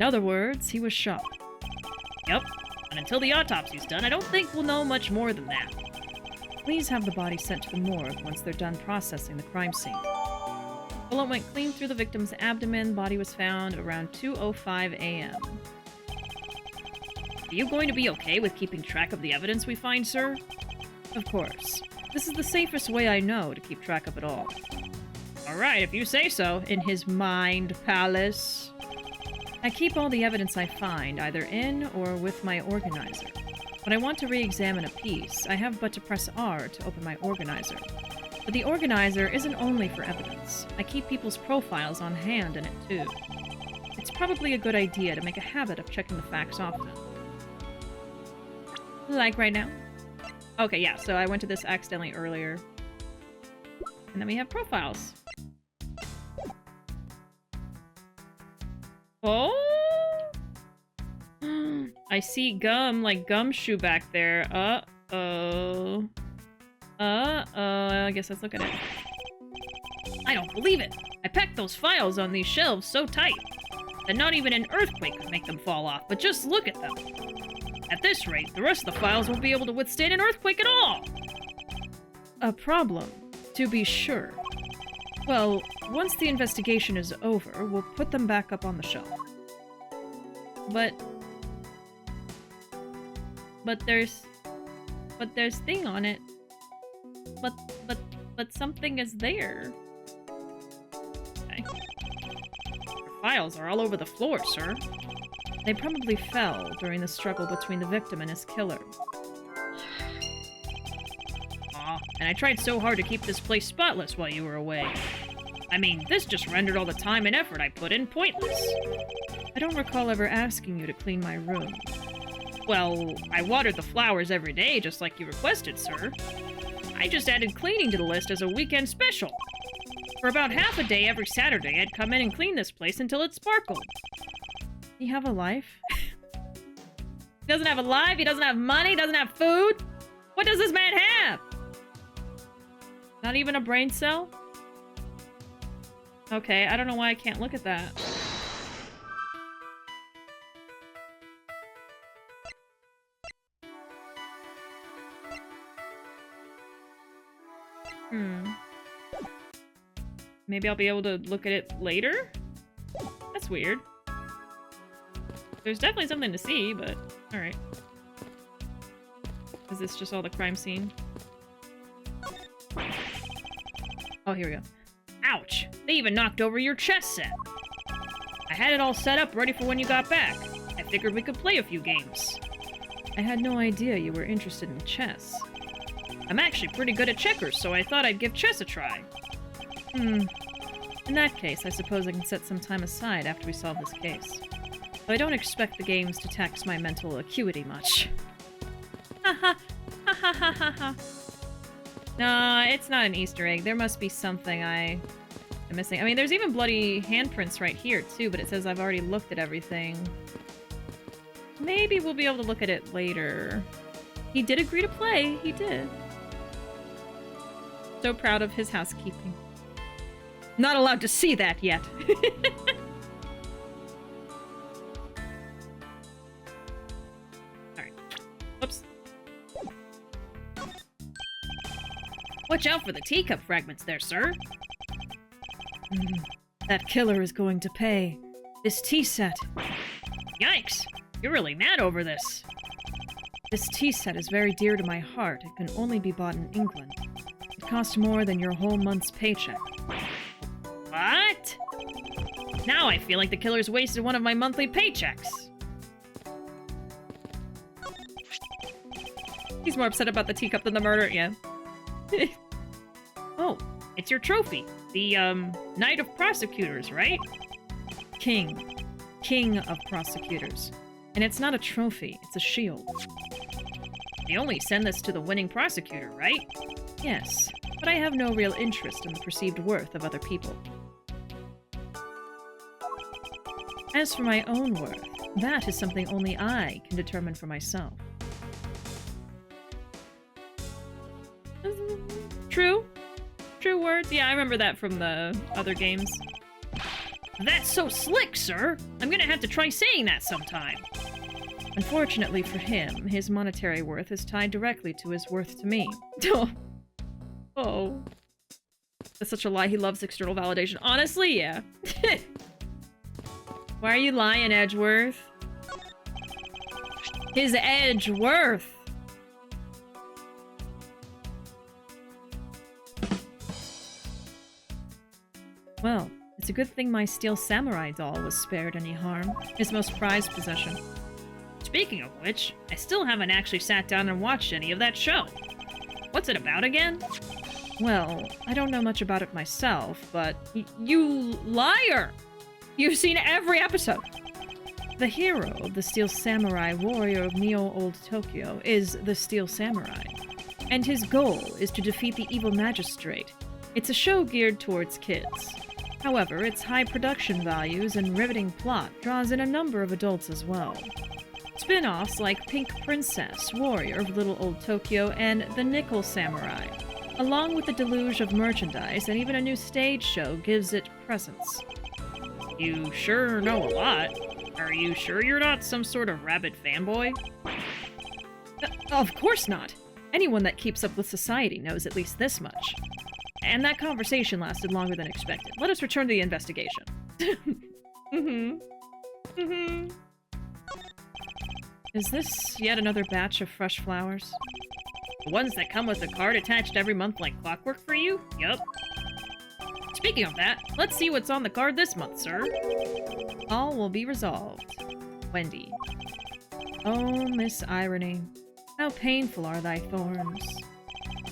other words, he was shot. Yep. And until the autopsy's done, I don't think we'll know much more than that. Please have the body sent to the morgue once they're done processing the crime scene. Bullet went clean through the victim's abdomen. Body was found around 2:05 a.m. Are you going to be okay with keeping track of the evidence we find, sir? Of course. This is the safest way I know to keep track of it all. Alright, if you say so, in his mind palace. I keep all the evidence I find, either in or with my organizer. When I want to re-examine a piece, I have but to press R to open my organizer. But the organizer isn't only for evidence. I keep people's profiles on hand in it too. It's probably a good idea to make a habit of checking the facts often. Like right now. Okay, yeah, so I went to this accidentally earlier. And then we have profiles. Oh! I see gum, like gumshoe back there. Uh-oh. I guess let's look at it. I don't believe it! I packed those files on these shelves so tight that not even an earthquake could make them fall off, but just look at them. At this rate, the rest of the files won't be able to withstand an earthquake at all! A problem, to be sure. Well, once the investigation is over, we'll put them back up on the shelf. But there's thing on it. But something is there. Okay. Your files are all over the floor, sir. They probably fell during the struggle between the victim and his killer. Aw, and I tried so hard to keep this place spotless while you were away. I mean, this just rendered all the time and effort I put in pointless. I don't recall ever asking you to clean my room. Well, I watered the flowers every day, just like you requested, sir. I just added cleaning to the list as a weekend special. For about half a day every Saturday, I'd come in and clean this place until it sparkled. You have a life? He doesn't have a life, he doesn't have money, he doesn't have food? What does this man have? Not even a brain cell? Okay, I don't know why I can't look at that. Maybe I'll be able to look at it later? That's weird. There's definitely something to see, but alright. Is this just all the crime scene? Oh, here we go. Ouch! They even knocked over your chess set! I had it all set up ready for when you got back. I figured we could play a few games. I had no idea you were interested in chess. I'm actually pretty good at checkers, so I thought I'd give chess a try. In that case, I suppose I can set some time aside after we solve this case. Though I don't expect the games to tax my mental acuity much. Haha, ha ha ha ha ha. No, it's not an Easter egg. There must be something I'm missing. I mean, there's even bloody handprints right here, too, but it says I've already looked at everything. Maybe we'll be able to look at it later. He did agree to play. He did. So proud of his housekeeping. Not allowed to see that yet. Alright. Whoops. Watch out for the teacup fragments there, sir. That killer is going to pay. This tea set. Yikes! You're really mad over this. This tea set is very dear to my heart. It can only be bought in England. It costs more than your whole month's paycheck. What? Now I feel like the killer's wasted one of my monthly paychecks. He's more upset about the teacup than the murder, yeah. Oh, it's your trophy. The, Knight of Prosecutors, right? King. King of Prosecutors. And it's not a trophy, it's a shield. They only send this to the winning prosecutor, right? Yes, but I have no real interest in the perceived worth of other people. As for my own worth, that is something only I can determine for myself. True. True words. Yeah, I remember that from the other games. That's so slick, sir! I'm gonna have to try saying that sometime. Unfortunately for him, his monetary worth is tied directly to his worth to me. Oh. That's such a lie. He loves external validation. Honestly, yeah. Why are you lying, Edgeworth? His Edgeworth! Well, it's a good thing my steel samurai doll was spared any harm. His most prized possession. Speaking of which, I still haven't actually sat down and watched any of that show. What's it about again? Well, I don't know much about it myself, but... You liar! You've seen every episode! The hero of the Steel Samurai Warrior of Neo-Old Tokyo is the Steel Samurai, and his goal is to defeat the evil magistrate. It's a show geared towards kids. However, its high production values and riveting plot draws in a number of adults as well. Spin-offs like Pink Princess, Warrior of Little Old Tokyo, and The Nickel Samurai, along with the deluge of merchandise and even a new stage show gives it presence. You sure know a lot. Are you sure you're not some sort of rabid fanboy? Of course not. Anyone that keeps up with society knows at least this much. And that conversation lasted longer than expected. Let us return to the investigation. Is this yet another batch of fresh flowers? The ones that come with a card attached every month like clockwork for you? Yup. Speaking of that, let's see what's on the card this month, sir. All will be resolved. Wendy. Oh, Miss Irony. How painful are thy thorns.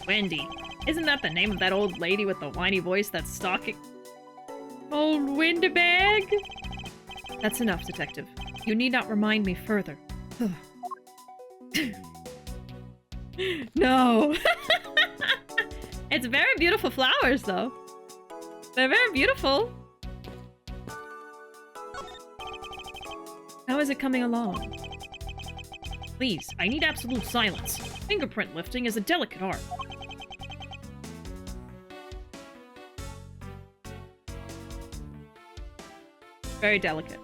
Wendy. Isn't that the name of that old lady with the whiny voice that's stalking... Old Windbag? That's enough, detective. You need not remind me further. No! It's very beautiful flowers, though. They're very beautiful. How is it coming along? Please, I need absolute silence. Fingerprint lifting is a delicate art. Very delicate.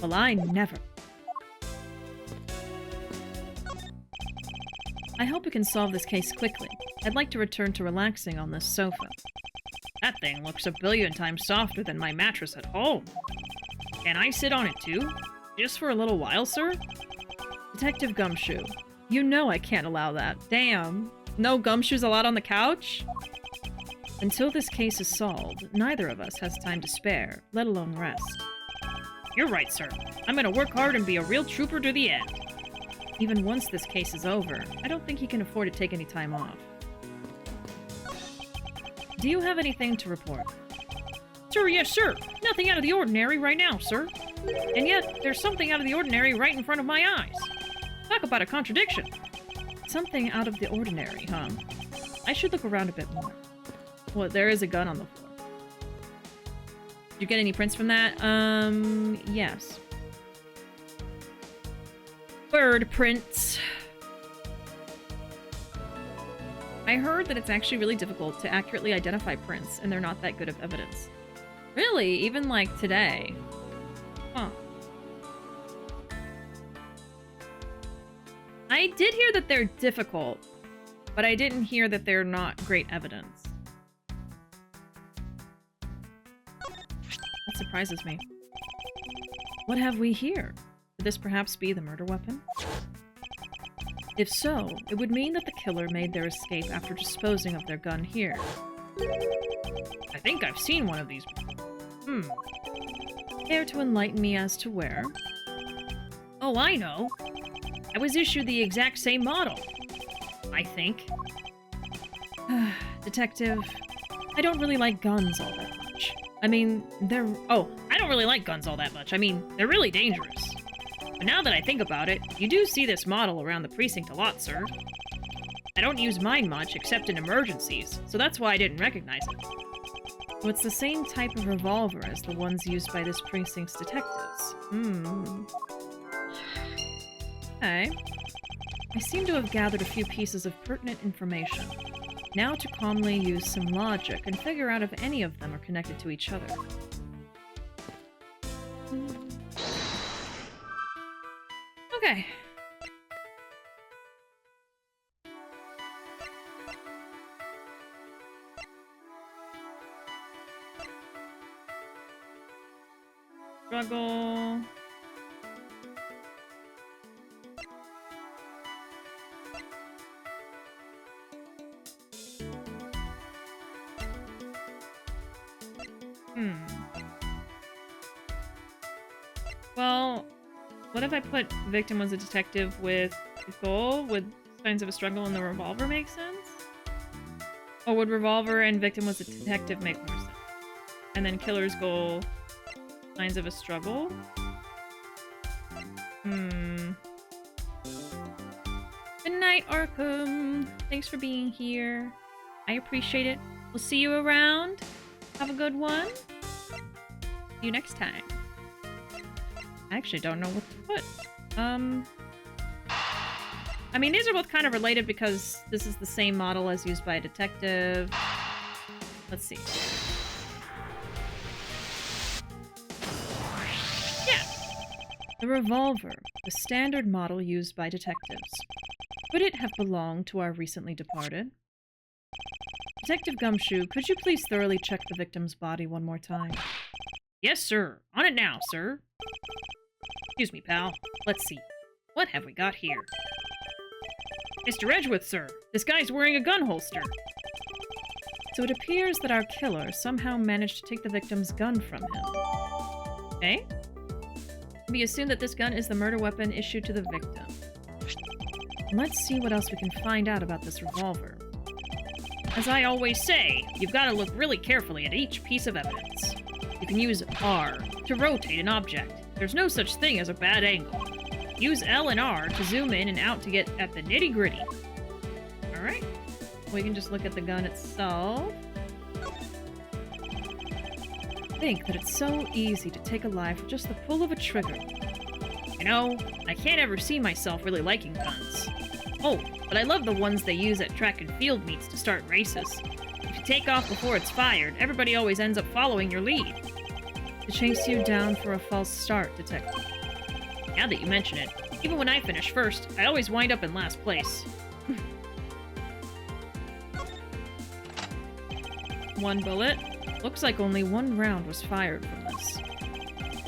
Well, I never. I hope we can solve this case quickly. I'd like to return to relaxing on this sofa. That thing looks a billion times softer than my mattress at home. Can I sit on it too? Just for a little while, sir? Detective Gumshoe. You know I can't allow that. Damn. No gumshoes allowed on the couch? Until this case is solved, neither of us has time to spare, let alone rest. You're right, sir. I'm gonna work hard and be a real trooper to the end. Even once this case is over, I don't think he can afford to take any time off. Do you have anything to report? Sir, yes, sir. Nothing out of the ordinary right now, sir. And yet, there's something out of the ordinary right in front of my eyes. Talk about a contradiction. Something out of the ordinary, huh? I should look around a bit more. Well, there is a gun on the floor. Did you get any prints from that? Yes. Bird prints. I heard that it's actually really difficult to accurately identify prints, and they're not that good of evidence. Really? Even, like, today? Huh. I did hear that they're difficult, but I didn't hear that they're not great evidence. That surprises me. What have we here? Could this perhaps be the murder weapon? If so, it would mean that the killer made their escape after disposing of their gun here. I think I've seen one of these before. Care to enlighten me as to where? Oh, I know. I was issued the exact same model. I think. Detective, I don't really like guns all that much. I mean, they're... Oh, I don't really like guns all that much. I mean, they're really dangerous. But now that I think about it, you do see this model around the precinct a lot, sir. I don't use mine much, except in emergencies, so that's why I didn't recognize it. So it's the same type of revolver as the ones used by this precinct's detectives. Okay. I seem to have gathered a few pieces of pertinent information. Now to calmly use some logic and figure out if any of them are connected to each other. Okay. Struggle. Well, what if I put victim was a detective with a goal? Would signs of a struggle in the revolver make sense? Or would revolver and victim was a detective make more sense? And then killer's goal, signs of a struggle? Good night, Arkham. Thanks for being here. I appreciate it. We'll see you around. Have a good one. See you next time. I actually don't know what to put. I mean, these are both kind of related because this is the same model as used by a detective. Let's see. Yeah! The revolver, the standard model used by detectives. Could it have belonged to our recently departed? Detective Gumshoe, could you please thoroughly check the victim's body one more time? Yes, sir. On it now, sir. Excuse me, pal. Let's see. What have we got here? Mr. Edgeworth, sir. This guy's wearing a gun holster. So it appears that our killer somehow managed to take the victim's gun from him. Okay? We assume that this gun is the murder weapon issued to the victim. Let's see what else we can find out about this revolver. As I always say, you've got to look really carefully at each piece of evidence. You can use R to rotate an object. There's no such thing as a bad angle. Use L and R to zoom in and out to get at the nitty-gritty. Alright. We can just look at the gun itself. Think that it's so easy to take a life with just the pull of a trigger. You know, I can't ever see myself really liking guns. Oh, but I love the ones they use at track and field meets to start races. If you take off before it's fired, everybody always ends up following your lead. To chase you down for a false start, Detective. Now that you mention it, even when I finish first, I always wind up in last place. One bullet. Looks like only one round was fired from this.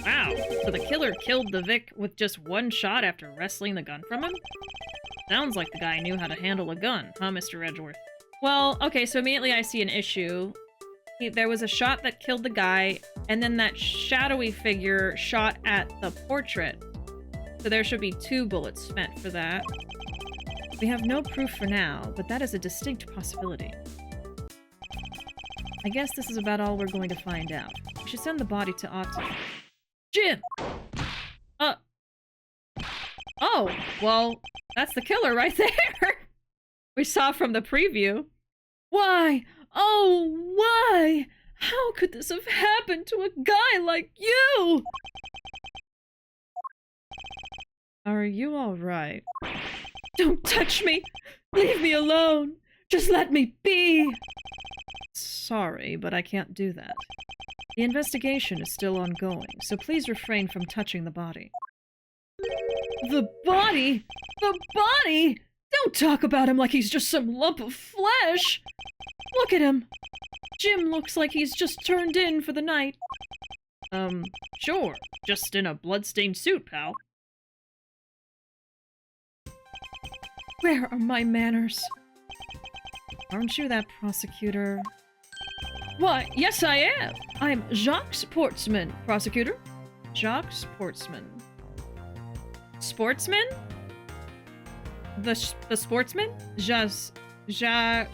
Wow, so the killer killed the Vic with just one shot after wresting the gun from him? Sounds like the guy knew how to handle a gun, huh, Mr. Edgeworth? Well, okay, so immediately I see an issue. There was a shot that killed the guy, and then that shadowy figure shot at the portrait. So there should be 2 bullets spent for that. We have no proof for now, but that is a distinct possibility. I guess this is about all we're going to find out. We should send the body to autopsy. Jim! Oh, well, that's the killer right there! We saw from the preview. Why? Oh, why? How could this have happened to a guy like you? Are you alright? Don't touch me! Leave me alone! Just let me be! Sorry, but I can't do that. The investigation is still ongoing, so please refrain from touching the body. The body? The body? Don't talk about him like he's just some lump of flesh! Look at him! Jim looks like he's just turned in for the night. Sure. Just in a bloodstained suit, pal. Where are my manners? Aren't you that prosecutor? Why, yes I am! I'm Jacques Sportsman, prosecutor. Jacques Sportsman. Sportsman? The sportsman? Just sportsman?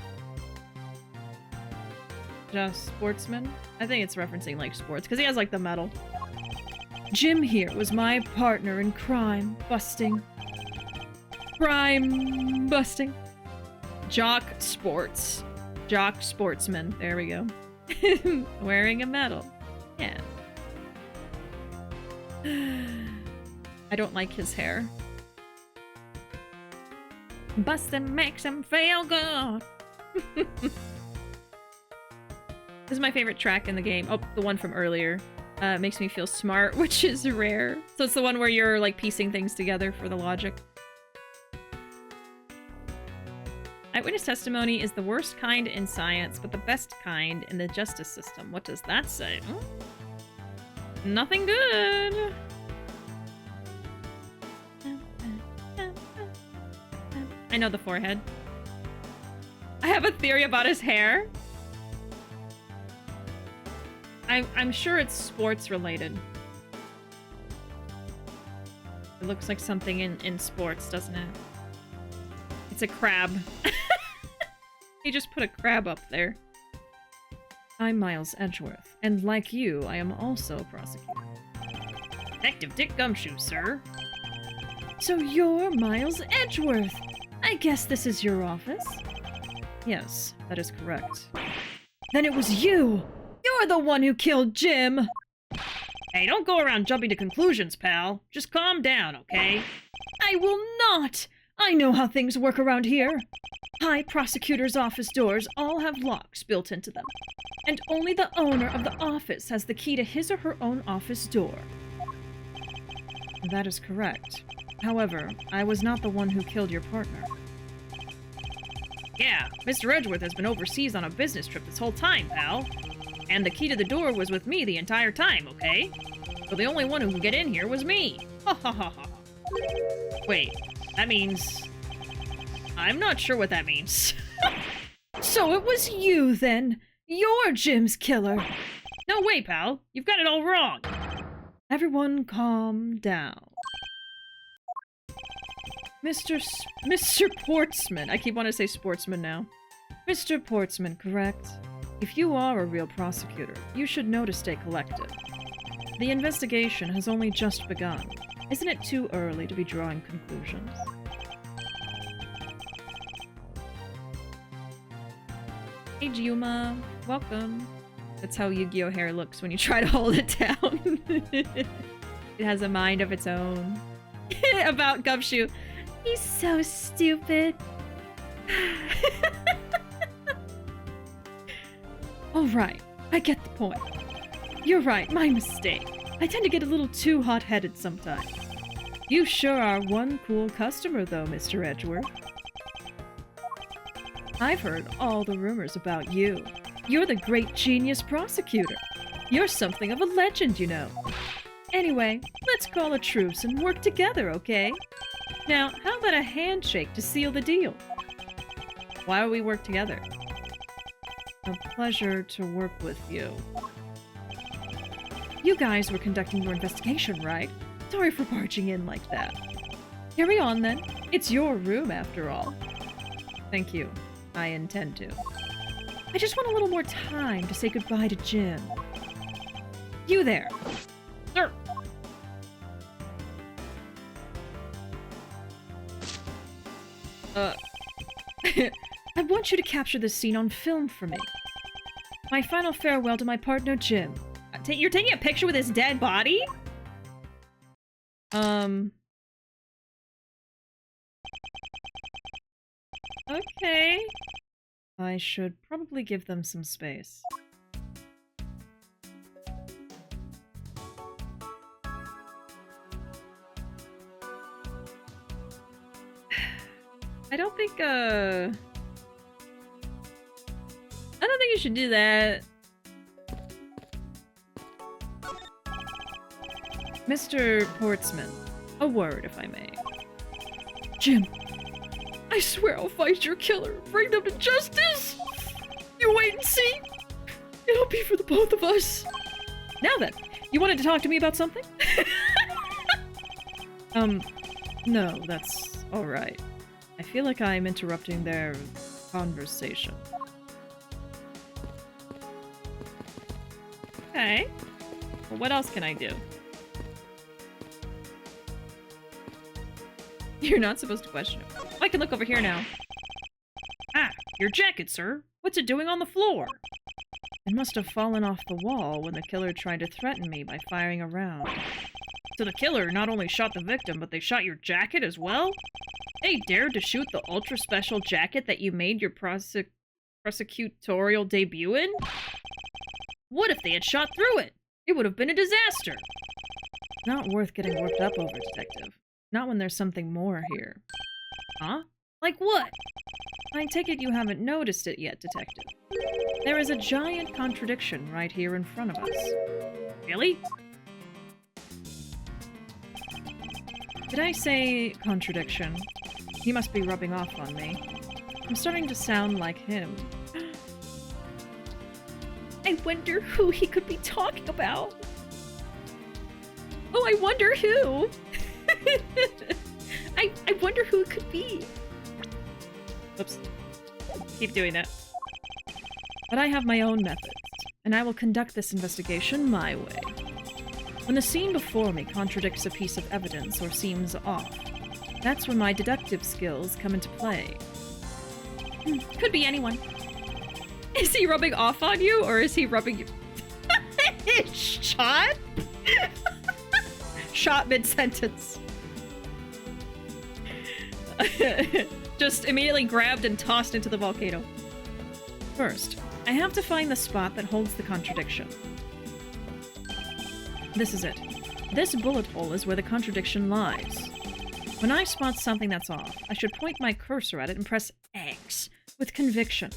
I think it's referencing like sports, because he has like the medal. Jim here was my partner in crime busting. Crime busting. Jock Sports. Jock Sportsman. There we go. Wearing a medal. Yeah. I don't like his hair. Bustin' makes him feel good. This is my favorite track in the game. Oh, the one from earlier. Makes me feel smart, which is rare. So it's the one where you're like piecing things together for the logic. Eyewitness testimony is the worst kind in science, but the best kind in the justice system. What does that say? Oh. Nothing good. I know the forehead. I have a theory about his hair. I'm sure it's sports related. It looks like something in sports, doesn't it? It's a crab. He just put a crab up there. I'm Miles Edgeworth, and like you, I am also a prosecutor. Detective Dick Gumshoe, sir. So you're Miles Edgeworth. I guess this is your office? Yes, that is correct. Then it was you! You're the one who killed Jim! Hey, don't go around jumping to conclusions, pal. Just calm down, okay? I will not! I know how things work around here. High prosecutor's office doors all have locks built into them. And only the owner of the office has the key to his or her own office door. That is correct. However, I was not the one who killed your partner. Yeah, Mr. Edgeworth has been overseas on a business trip this whole time, pal. And the key to the door was with me the entire time, okay? So the only one who could get in here was me. Ha ha ha ha. Wait, that means... I'm not sure what that means. So it was you, then! You're Jim's killer! No way, pal. You've got it all wrong. Everyone calm down. Mr. Portsman. I keep wanting to say sportsman now. Mr. Portsman, correct? If you are a real prosecutor, you should know to stay collected. The investigation has only just begun. Isn't it too early to be drawing conclusions? Hey, Juma. Welcome. That's how Yu-Gi-Oh! Hair looks when you try to hold it down. It has a mind of its own. About Gumshoe. He's so stupid. Alright, I get the point. You're right, my mistake. I tend to get a little too hot-headed sometimes. You sure are one cool customer, though, Mr. Edgeworth. I've heard all the rumors about you. You're the great genius prosecutor. You're something of a legend, you know. Anyway, let's call a truce and work together, okay? Now, how about a handshake to seal the deal? Why would we work together? A pleasure to work with you. You guys were conducting your investigation, right? Sorry for barging in like that. Carry on, then. It's your room, after all. Thank you. I intend to. I just want a little more time to say goodbye to Jim. You there. Sir. I want you to capture this scene on film for me. My final farewell to my partner, Jim. You're taking a picture with his dead body? Okay. I should probably give them some space. I don't think you should do that. Mr. Portsman, a word, if I may. Jim, I swear I'll find your killer, bring them to justice! You wait and see! It'll be for the both of us! Now then, you wanted to talk to me about something? No, that's alright. I feel like I'm interrupting their conversation. Okay. Well, what else can I do? You're not supposed to question him. I can look over here now. Ah, your jacket, sir. What's it doing on the floor? It must have fallen off the wall when the killer tried to threaten me by firing a round. So the killer not only shot the victim, but they shot your jacket as well? They dared to shoot the ultra-special jacket that you made your prosecutorial debut in? What if they had shot through it? It would have been a disaster. Not worth getting worked up over, Detective. Not when there's something more here. Huh? Like what? I take it you haven't noticed it yet, Detective. There is a giant contradiction right here in front of us. Really? Did I say contradiction? He must be rubbing off on me. I'm starting to sound like him. I wonder who he could be talking about. Oh, I wonder who! I wonder who it could be. Oops. Keep doing that. But I have my own methods, and I will conduct this investigation my way. When the scene before me contradicts a piece of evidence or seems off, that's when my deductive skills come into play. Could be anyone. Is he rubbing off on you, or is he rubbing you? Shot? Shot mid-sentence. Just immediately grabbed and tossed into the volcano. First, I have to find the spot that holds the contradiction. This is it. This bullet hole is where the contradiction lies. When I spot something that's off, I should point my cursor at it and press X with conviction.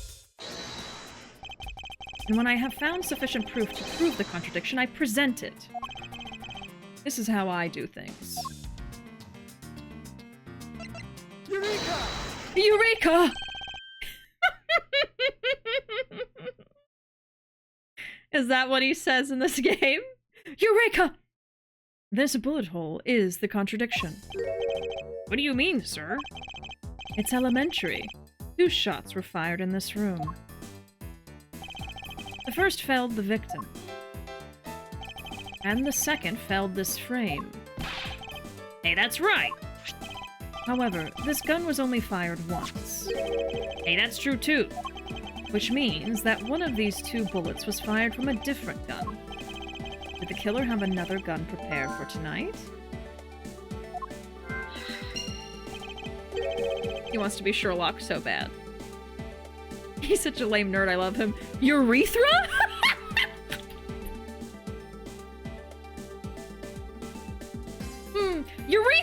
And when I have found sufficient proof to prove the contradiction, I present it. This is how I do things. Eureka! Eureka! Is that what he says in this game? Eureka! This bullet hole is the contradiction. What do you mean, sir? It's elementary. 2 shots were fired in this room. The first felled the victim. And the second felled this frame. Hey, that's right. However, this gun was only fired once. Hey, that's true too. Which means that one of these 2 bullets was fired from a different gun. Did the killer have another gun prepared for tonight? He wants to be Sherlock so bad. He's such a lame nerd, I love him. Urethra?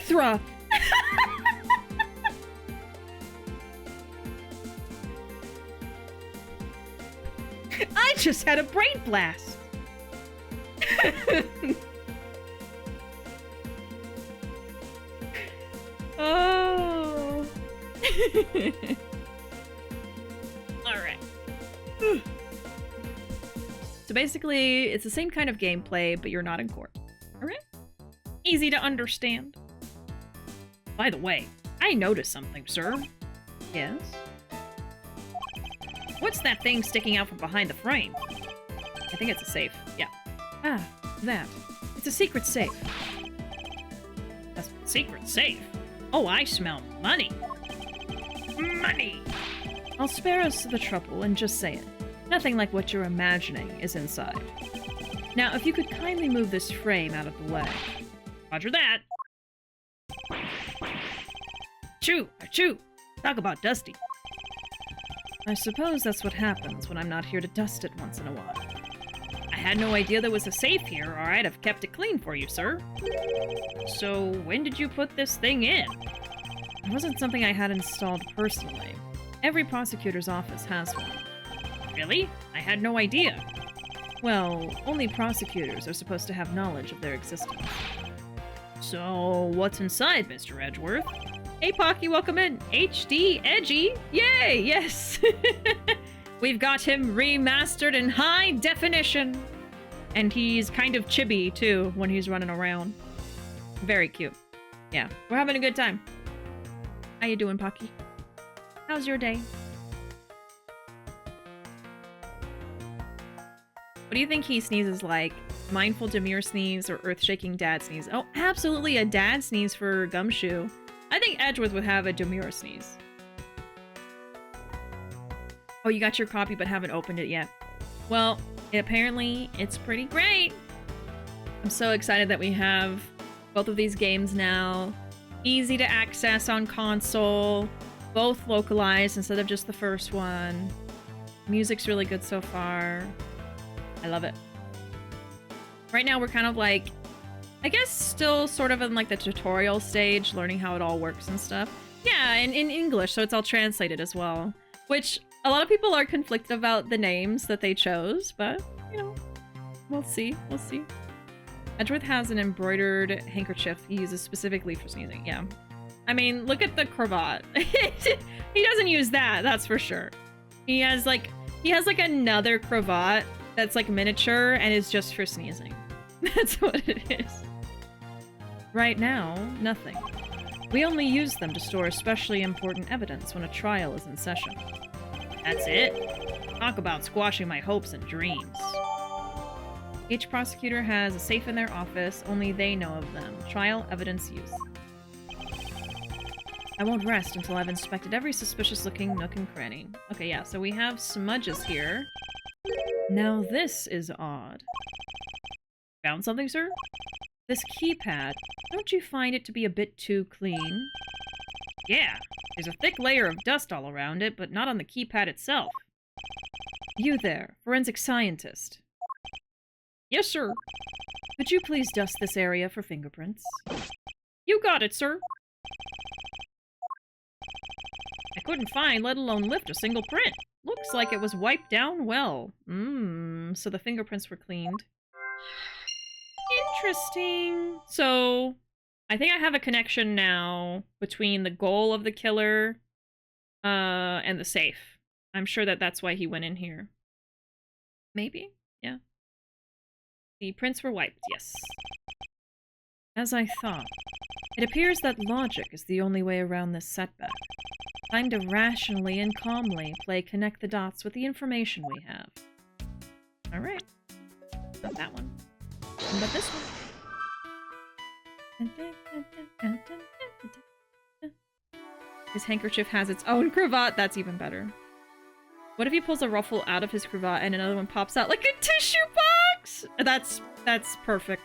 Urthra! I just had a brain blast! Oh. Alright. So basically, it's the same kind of gameplay, but you're not in court. Alright? Easy to understand. By the way, I noticed something, sir. Yes? What's that thing sticking out from behind the frame? I think it's a safe. Yeah. Ah, that. It's a secret safe. A secret safe? Oh, I smell money. Money! I'll spare us the trouble and just say it. Nothing like what you're imagining is inside. Now, if you could kindly move this frame out of the way. Roger that. Achoo! Achoo! Talk about dusty. I suppose that's what happens when I'm not here to dust it once in a while. I had no idea there was a safe here, or I'd have kept it clean for you, sir. So, when did you put this thing in? It wasn't something I had installed personally. Every prosecutor's office has one. Really? I had no idea. Well, only prosecutors are supposed to have knowledge of their existence. So, what's inside, Mr. Edgeworth? Hey, Pocky, welcome in. HD Edgy. Yay, yes. We've got him remastered in high definition. And he's kind of chibi, too, when he's running around. Very cute. Yeah, we're having a good time. How you doing, Pocky? How's your day? What do you think he sneezes like? Mindful demure sneeze or earth-shaking dad sneeze? Oh, absolutely a dad sneeze for Gumshoe. I think Edgeworth would have a demure sneeze. Oh, you got your copy but haven't opened it yet. Well, apparently it's pretty great. I'm so excited that we have both of these games now. Easy to access on console. Both localized instead of just the first one. Music's really good so far. I love it. Right now we're kind of like, I guess still sort of in like the tutorial stage, learning how it all works and stuff. Yeah, and in English, so it's all translated as well. Which, a lot of people are conflicted about the names that they chose, but, you know, we'll see, we'll see. Edgeworth has an embroidered handkerchief he uses specifically for sneezing, yeah. I mean, look at the cravat. He doesn't use that, that's for sure. He has like another cravat that's like miniature and is just for sneezing. That's what it is. Right now, nothing. We only use them to store especially important evidence when a trial is in session. That's it? Talk about squashing my hopes and dreams. Each prosecutor has a safe in their office, only they know of them. Trial evidence use. I won't rest until I've inspected every suspicious-looking nook and cranny. Okay, yeah, so we have smudges here. Now this is odd. Found something, sir? This keypad, don't you find it to be a bit too clean? Yeah, there's a thick layer of dust all around it, but not on the keypad itself. You there, forensic scientist. Yes, sir. Could you please dust this area for fingerprints? You got it, sir. I couldn't find, let alone lift, a single print. Looks like it was wiped down well. So the fingerprints were cleaned. Interesting. So, I think I have a connection now between the goal of the killer and the safe. I'm sure that that's why he went in here. Maybe? Yeah. The prints were wiped, yes. As I thought. It appears that logic is the only way around this setback. Time to rationally and calmly play connect the dots with the information we have. Alright. Not that one. But this one. His handkerchief has its own cravat. That's even better. What if he pulls a ruffle out of his cravat and another one pops out like a tissue box? That's perfect.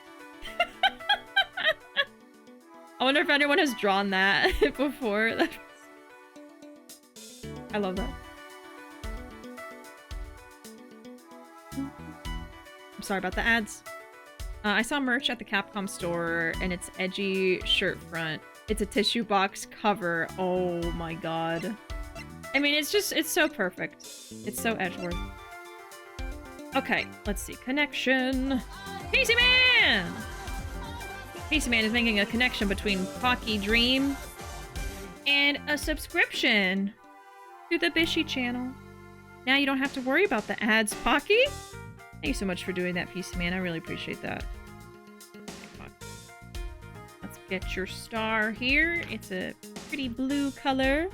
I wonder if anyone has drawn that before. I love that. I'm sorry about the ads. I saw merch at the Capcom store, and it's edgy shirt front. It's a tissue box cover. Oh my god. I mean, it's so perfect. It's so Edgeworth. Okay, let's see. Connection. PC Man! PC Man is making a connection between Pocky Dream and a subscription to the Bishi channel. Now you don't have to worry about the ads, Pocky. Thank you so much for doing that, PC Man. I really appreciate that. Let's get your star here. It's a pretty blue color.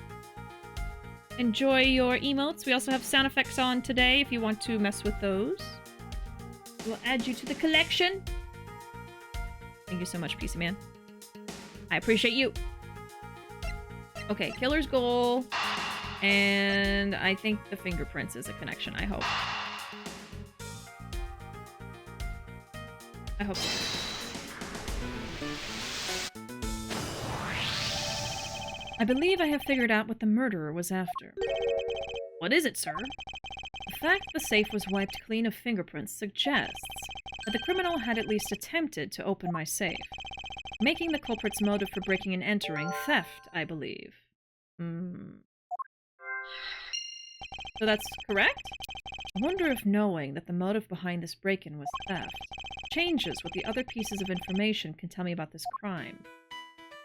Enjoy your emotes. We also have sound effects on today if you want to mess with those. We'll add you to the collection. Thank you so much, PC Man. I appreciate you. Okay, killer's goal. And I think the fingerprints is a connection, I hope. I hope so. I believe I have figured out what the murderer was after. What is it, sir? The fact the safe was wiped clean of fingerprints suggests that the criminal had at least attempted to open my safe, making the culprit's motive for breaking and entering theft, I believe. So that's correct? I wonder if knowing that the motive behind this break-in was theft changes what the other pieces of information can tell me about this crime.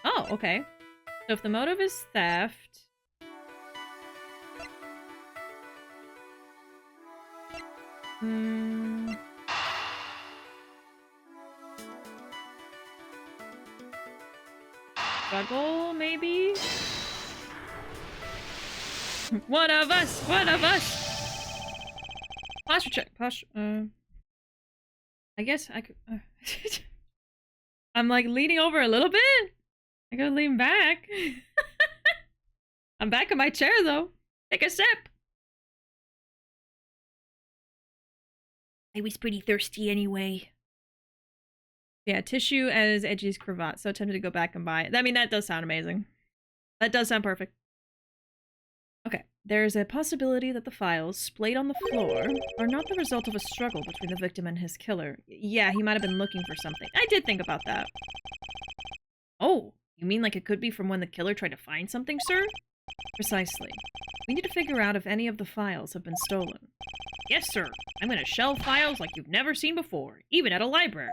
Oh, okay. So if the motive is theft... Struggle, maybe? One of us! One of us! Posture check. Posture, I guess I could... I'm like leaning over a little bit? I gotta lean back. I'm back in my chair though. Take a sip. I was pretty thirsty anyway. Yeah, tissue as Edgy's cravat. So tempted to go back and buy it. I mean, that does sound amazing. That does sound perfect. Okay, there's a possibility that the files splayed on the floor are not the result of a struggle between the victim and his killer. Yeah, he might have been looking for something. I did think about that. Oh, you mean like it could be from when the killer tried to find something, sir? Precisely. We need to figure out if any of the files have been stolen. Yes, sir. I'm gonna shelve files like you've never seen before, even at a library.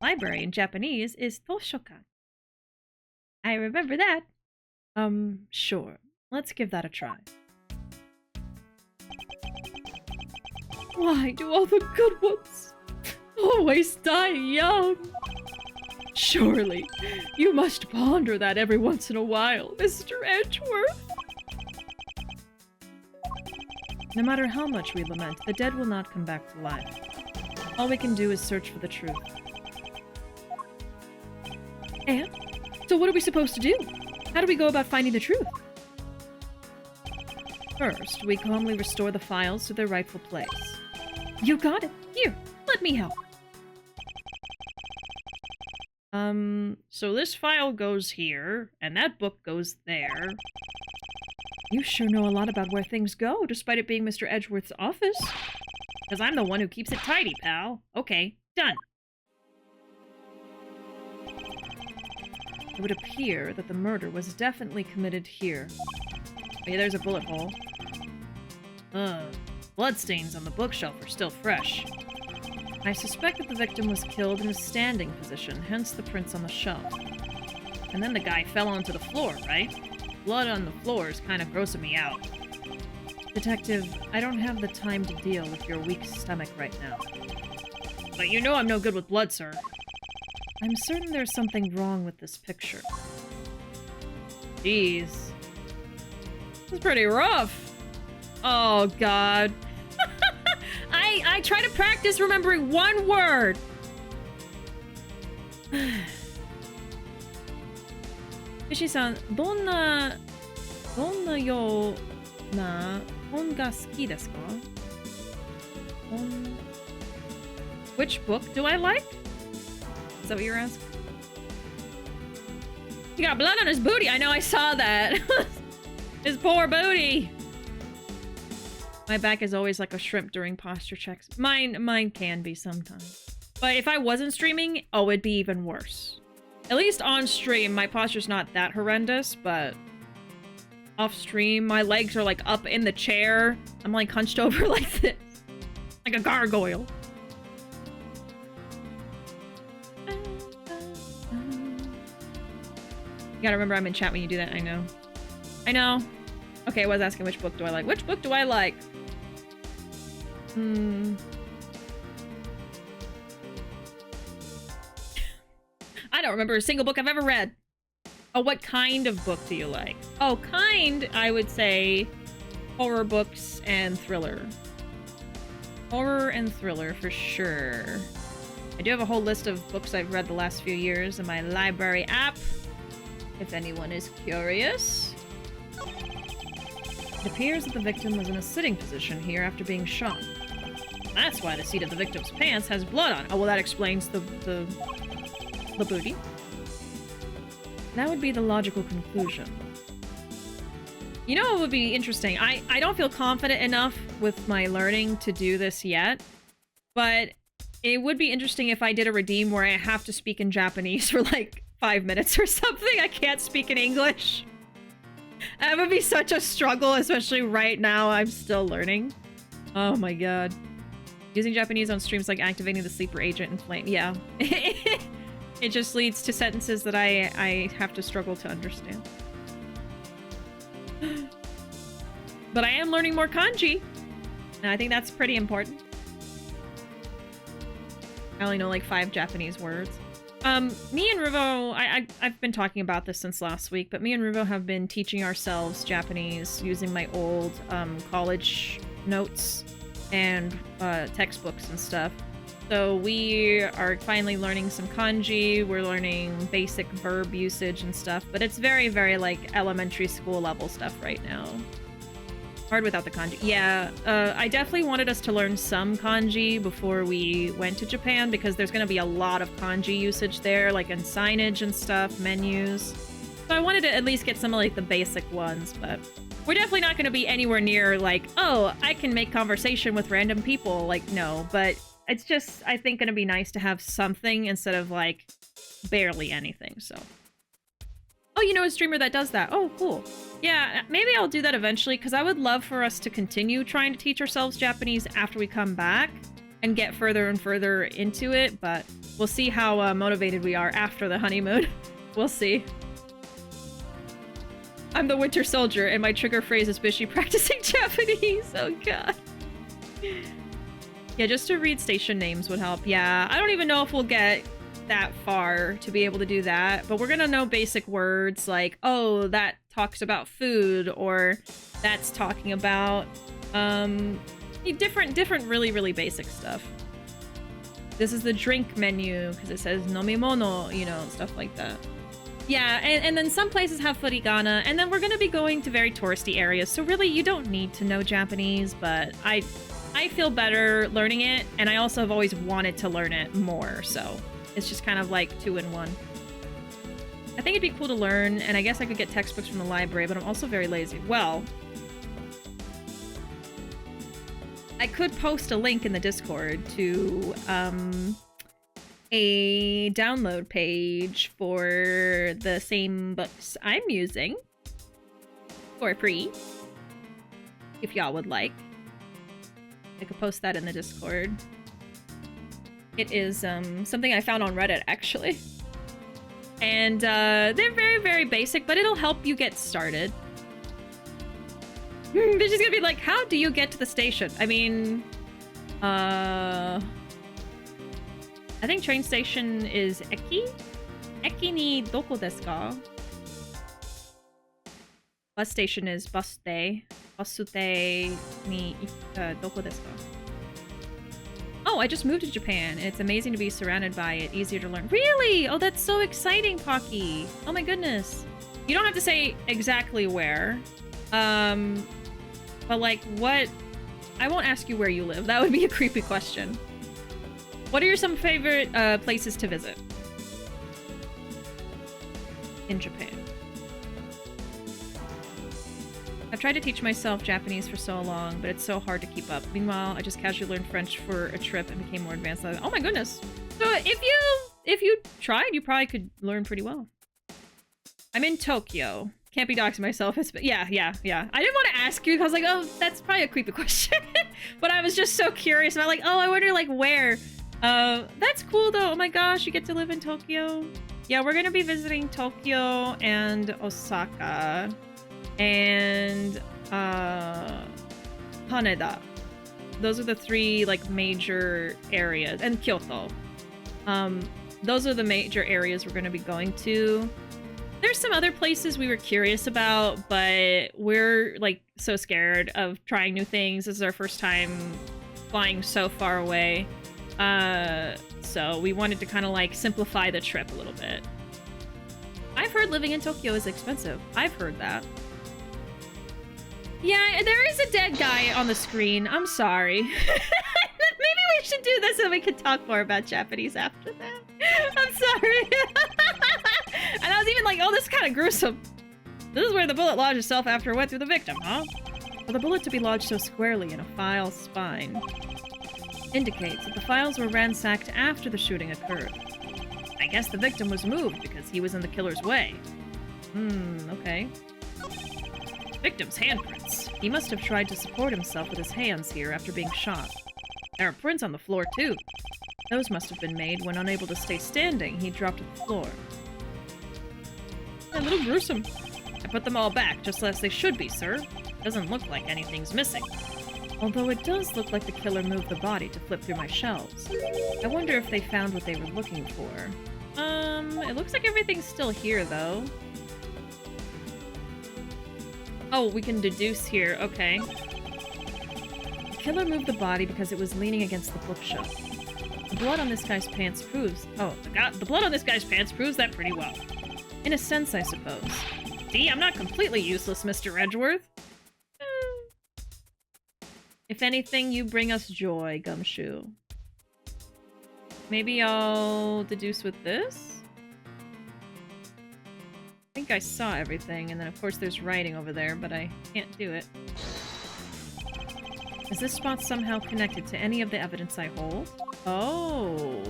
Library in Japanese is toshokan. I remember that. Sure. Let's give that a try. Why do all the good ones always die young? Surely, you must ponder that every once in a while, Mr. Edgeworth. No matter how much we lament, the dead will not come back to life. All we can do is search for the truth. And? So what are we supposed to do? How do we go about finding the truth? First, we calmly restore the files to their rightful place. You got it! Here, let me help! So this file goes here, and that book goes there. You sure know a lot about where things go, despite it being Mr. Edgeworth's office. Because I'm the one who keeps it tidy, pal. Okay, done. It would appear that the murder was definitely committed here. Okay, there's a bullet hole. Bloodstains on the bookshelf are still fresh. I suspect that the victim was killed in a standing position, hence the prints on the shelf. And then the guy fell onto the floor, right? Blood on the floor is kind of grossing me out. Detective, I don't have the time to deal with your weak stomach right now. But you know I'm no good with blood, sir. I'm certain there's something wrong with this picture. Jeez. This is pretty rough. Oh, God. I try to practice remembering one word. Bishi-san, どんなような本が好きですか? Which book do I like? Is that what you're asking? He got blood on his booty. I know, I saw that. His poor booty. My back is always like a shrimp during posture checks. Mine can be sometimes. But if I wasn't streaming, oh, it'd be even worse. At least on stream, my posture's not that horrendous, but off stream, my legs are like up in the chair. I'm like hunched over like this. Like a gargoyle. You gotta remember I'm in chat when you do that, I know. I know. Okay, I was asking which book do I like. Which book do I like? I don't remember a single book I've ever read. Oh, what kind of book do you like? Oh, kind, I would say horror books and thriller. Horror and thriller, for sure. I do have a whole list of books I've read the last few years in my library app, if anyone is curious. It appears that the victim was in a sitting position here after being shot. That's why the seat of the victim's pants has blood on it. Oh, well, that explains the booty. That would be the logical conclusion. You know what would be interesting? I don't feel confident enough with my learning to do this yet, but it would be interesting if I did a redeem where I have to speak in Japanese for like 5 minutes or something. I can't speak in English. That would be such a struggle, especially right now. I'm still learning. Oh my god. Using Japanese on streams like activating the sleeper agent in Flame. Yeah. It just leads to sentences that I have to struggle to understand. But I am learning more kanji. And I think that's pretty important. I only know like 5 Japanese words. Me and Ruuuvo, I've been talking about this since last week, but me and Ruuuvo have been teaching ourselves Japanese using my old college notes and textbooks and stuff. So we are finally learning some kanji, we're learning basic verb usage and stuff, but it's very, very like elementary school level stuff right now. Hard without the kanji. Yeah, I definitely wanted us to learn some kanji before we went to Japan because there's going to be a lot of kanji usage there, like in signage and stuff, menus. So I wanted to at least get some of like the basic ones, but we're definitely not going to be anywhere near like, oh, I can make conversation with random people. Like, no, but it's just, I think, going to be nice to have something instead of like barely anything, so. Oh, you know a streamer that does that. Oh, cool. Yeah, maybe I'll do that eventually, because I would love for us to continue trying to teach ourselves Japanese after we come back and get further and further into it, but we'll see how motivated we are after the honeymoon. We'll see. I'm the Winter Soldier, and my trigger phrase is Bishi practicing Japanese. Oh, God. Yeah, just to read station names would help. Yeah, I don't even know if we'll get that far to be able to do that, but we're gonna know basic words like, oh, that talks about food, or that's talking about different really basic stuff. This is the drink menu because it says nomimono, you know, stuff like that. Yeah, and then some places have furigana, and then we're gonna be going to very touristy areas, so really you don't need to know Japanese, but I feel better learning it, and I also have always wanted to learn it more, so it's just kind of like 2 in 1. I think it'd be cool to learn, and I guess I could get textbooks from the library, but I'm also very lazy. Well, I could post a link in the Discord to a download page for the same books I'm using for free, if y'all would like. I could post that in the Discord. It is something I found on Reddit, actually. And they're very basic, but it'll help you get started. They're just gonna be like, how do you get to the station? I mean, I think train station is Eki? Eki ni doko desu ka? Bus station is basute. Basute ni doko desu ka? Oh, I just moved to Japan, and it's amazing to be surrounded by it. Easier to learn. Really? Oh, that's so exciting, Pocky. Oh my goodness. You don't have to say exactly where. But like, what? I won't ask you where you live. That would be a creepy question. What are your some favorite places to visit in Japan? I've tried to teach myself Japanese for so long, but it's so hard to keep up. Meanwhile, I just casually learned French for a trip and became more advanced. Oh my goodness. So if if you tried, you probably could learn pretty well. I'm in Tokyo. Can't be doxing myself. Yeah. I didn't want to ask you because I was like, oh, that's probably a creepy question. But I was just so curious about like, oh, I wonder like where. That's cool though. Oh my gosh, you get to live in Tokyo. Yeah, we're gonna be visiting Tokyo and Osaka and Haneda. Those are the 3 like major areas, and Kyoto. Those are the major areas we're gonna be going to. There's some other places we were curious about, but we're like so scared of trying new things. This is our first time flying so far away. So we wanted to kind of like simplify the trip a little bit. I've heard living in Tokyo is expensive. I've heard that. Yeah, there is a dead guy on the screen. I'm sorry. Maybe we should do this so we can talk more about Japanese after that. I'm sorry. And I was even like, oh, this is kind of gruesome. This is where the bullet lodged itself after it went through the victim, huh? For the bullet to be lodged so squarely in a file's spine indicates that the files were ransacked after the shooting occurred. I guess the victim was moved because he was in the killer's way. Okay. Victim's handprints. He must have tried to support himself with his hands here after being shot. There are prints on the floor, too. Those must have been made when, unable to stay standing, he dropped to the floor. A little gruesome. I put them all back, just as they should be, sir. Doesn't look like anything's missing. Although it does look like the killer moved the body to flip through my shelves. I wonder if they found what they were looking for. It looks like everything's still here, though. Oh, we can deduce here. Okay. The killer moved the body because it was leaning against the bookshelf. The blood on this guy's pants proves... Oh, the blood on this guy's pants proves that pretty well. In a sense, I suppose. See, I'm not completely useless, Mr. Edgeworth. If anything, you bring us joy, Gumshoe. Maybe I'll deduce with this? I think I saw everything, and then of course there's writing over there, but I can't do it. Is this spot somehow connected to any of the evidence I hold? Oh.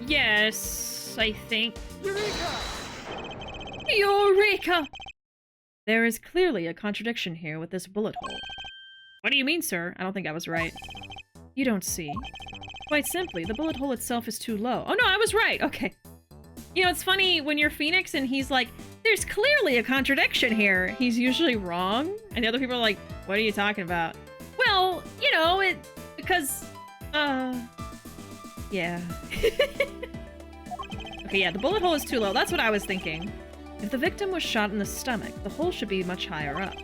Yes, I think. Eureka! Eureka! There is clearly a contradiction here with this bullet hole. What do you mean, sir? I don't think I was right. You don't see. Quite simply, the bullet hole itself is too low. Oh no, I was right! Okay. You know, it's funny when you're Phoenix and he's like, there's clearly a contradiction here. He's usually wrong, and the other people are like, what are you talking about? Well, you know, because, yeah. Okay, yeah, the bullet hole is too low. That's what I was thinking. If the victim was shot in the stomach, the hole should be much higher up.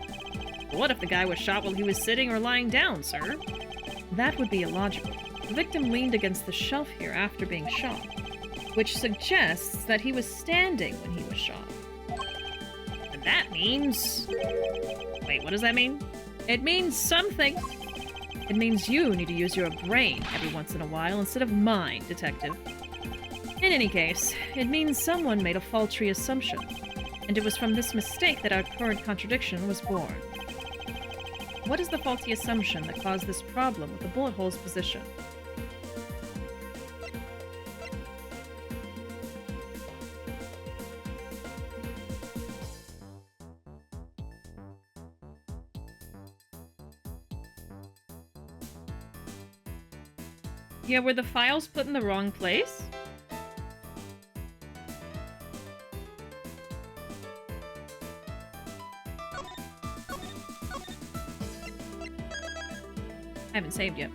But what if the guy was shot while he was sitting or lying down, sir? That would be illogical. The victim leaned against the shelf here after being shot, which suggests that he was standing when he was shot. And that means... Wait, what does that mean? It means something. It means you need to use your brain every once in a while instead of mine, detective. In any case, it means someone made a faulty assumption, and it was from this mistake that our current contradiction was born. What is the faulty assumption that caused this problem with the bullet hole's position? Yeah, were the files put in the wrong place? I haven't saved yet.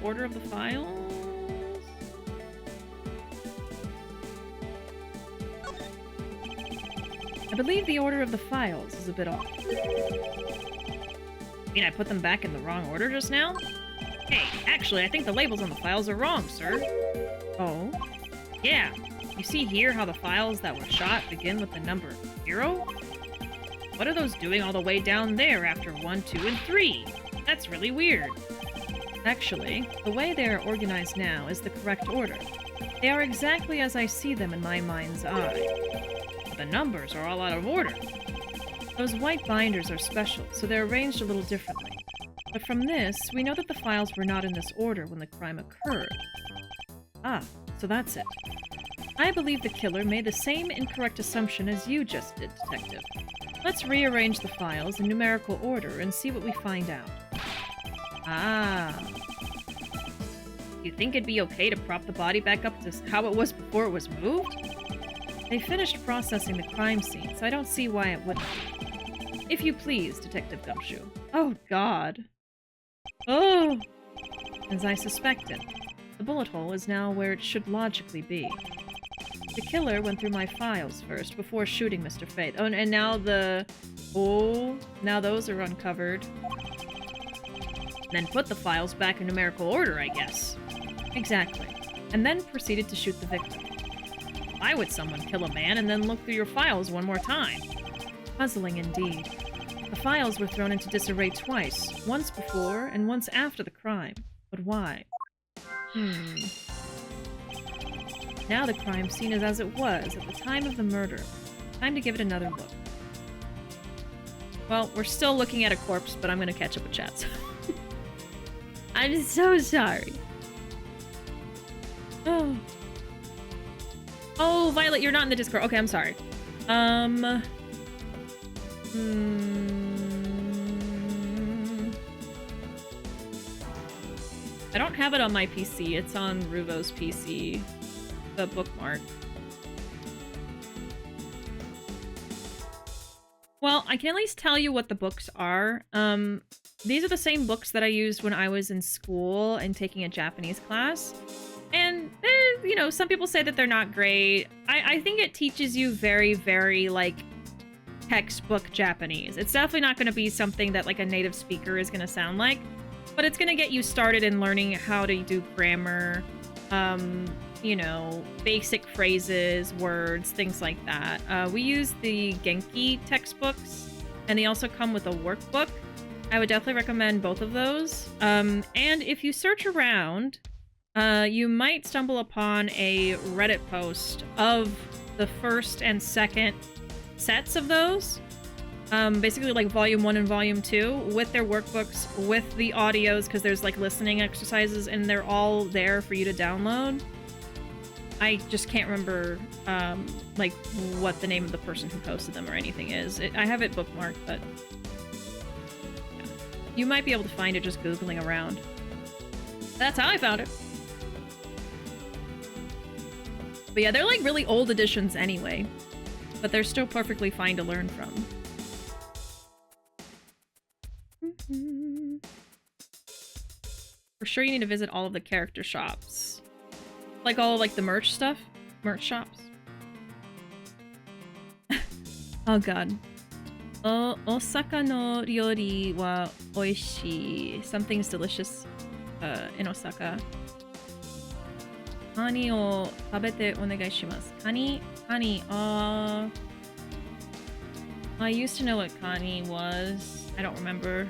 Order of the files? I believe the order of the files is a bit off. I mean, I put them back in the wrong order just now? Hey, actually, I think the labels on the files are wrong, sir. Oh? Yeah. You see here how the files that were shot begin with the number 0? What are those doing all the way down there after 1, 2, and 3? That's really weird. Actually, the way they are organized now is the correct order. They are exactly as I see them in my mind's eye. But the numbers are all out of order. Those white binders are special, so they're arranged a little differently. But from this, we know that the files were not in this order when the crime occurred. Ah, so that's it. I believe the killer made the same incorrect assumption as you just did, Detective. Let's rearrange the files in numerical order and see what we find out. Ah. You think it'd be okay to prop the body back up to how it was before it was moved? They finished processing the crime scene, so I don't see why it wouldn't be. If you please, Detective Gumshoe. Oh, God. Oh! As I suspected, the bullet hole is now where it should logically be. The killer went through my files first before shooting Mr. Faith. Oh, and now the... Oh, now those are uncovered. And then put the files back in numerical order, I guess. Exactly. And then proceeded to shoot the victim. Why would someone kill a man and then look through your files one more time? Puzzling indeed. The files were thrown into disarray twice, once before and once after the crime. But why? Now the crime scene is as it was at the time of the murder. Time to give it another look. Well, we're still looking at a corpse, but I'm gonna catch up with chats. I'm so sorry. Oh. Oh, Violet, you're not in the Discord. Okay, I'm sorry. I don't have it on my PC. It's on Ruuvo's PC. The bookmark. Well, I can at least tell you what the books are. These are the same books that I used when I was in school and taking a Japanese class. And, you know, some people say that they're not great. I think it teaches you very, very, like, textbook Japanese. It's definitely not going to be something that, like, a native speaker is going to sound like. But it's going to get you started in learning how to do grammar, you know, basic phrases, words, things like that. We use the Genki textbooks, and they also come with a workbook. I would definitely recommend both of those. And if you search around, you might stumble upon a Reddit post of the first and second sets of those. Basically like volume 1 and volume 2 with their workbooks, with the audios, because there's like listening exercises and they're all there for you to download. I just can't remember like what the name of the person who posted them or anything is. I have it bookmarked, but yeah. You might be able to find it just Googling around. That's how I found it. But yeah, they're like really old editions anyway, but they're still perfectly fine to learn from. For sure you need to visit all of the character shops. Like all of, like the merch stuff? Merch shops. Oh god. Osaka no ryori wa oishii. Something's delicious in Osaka. Kani o tabete onegai shimasu. Kani, I used to know what kani was. I don't remember.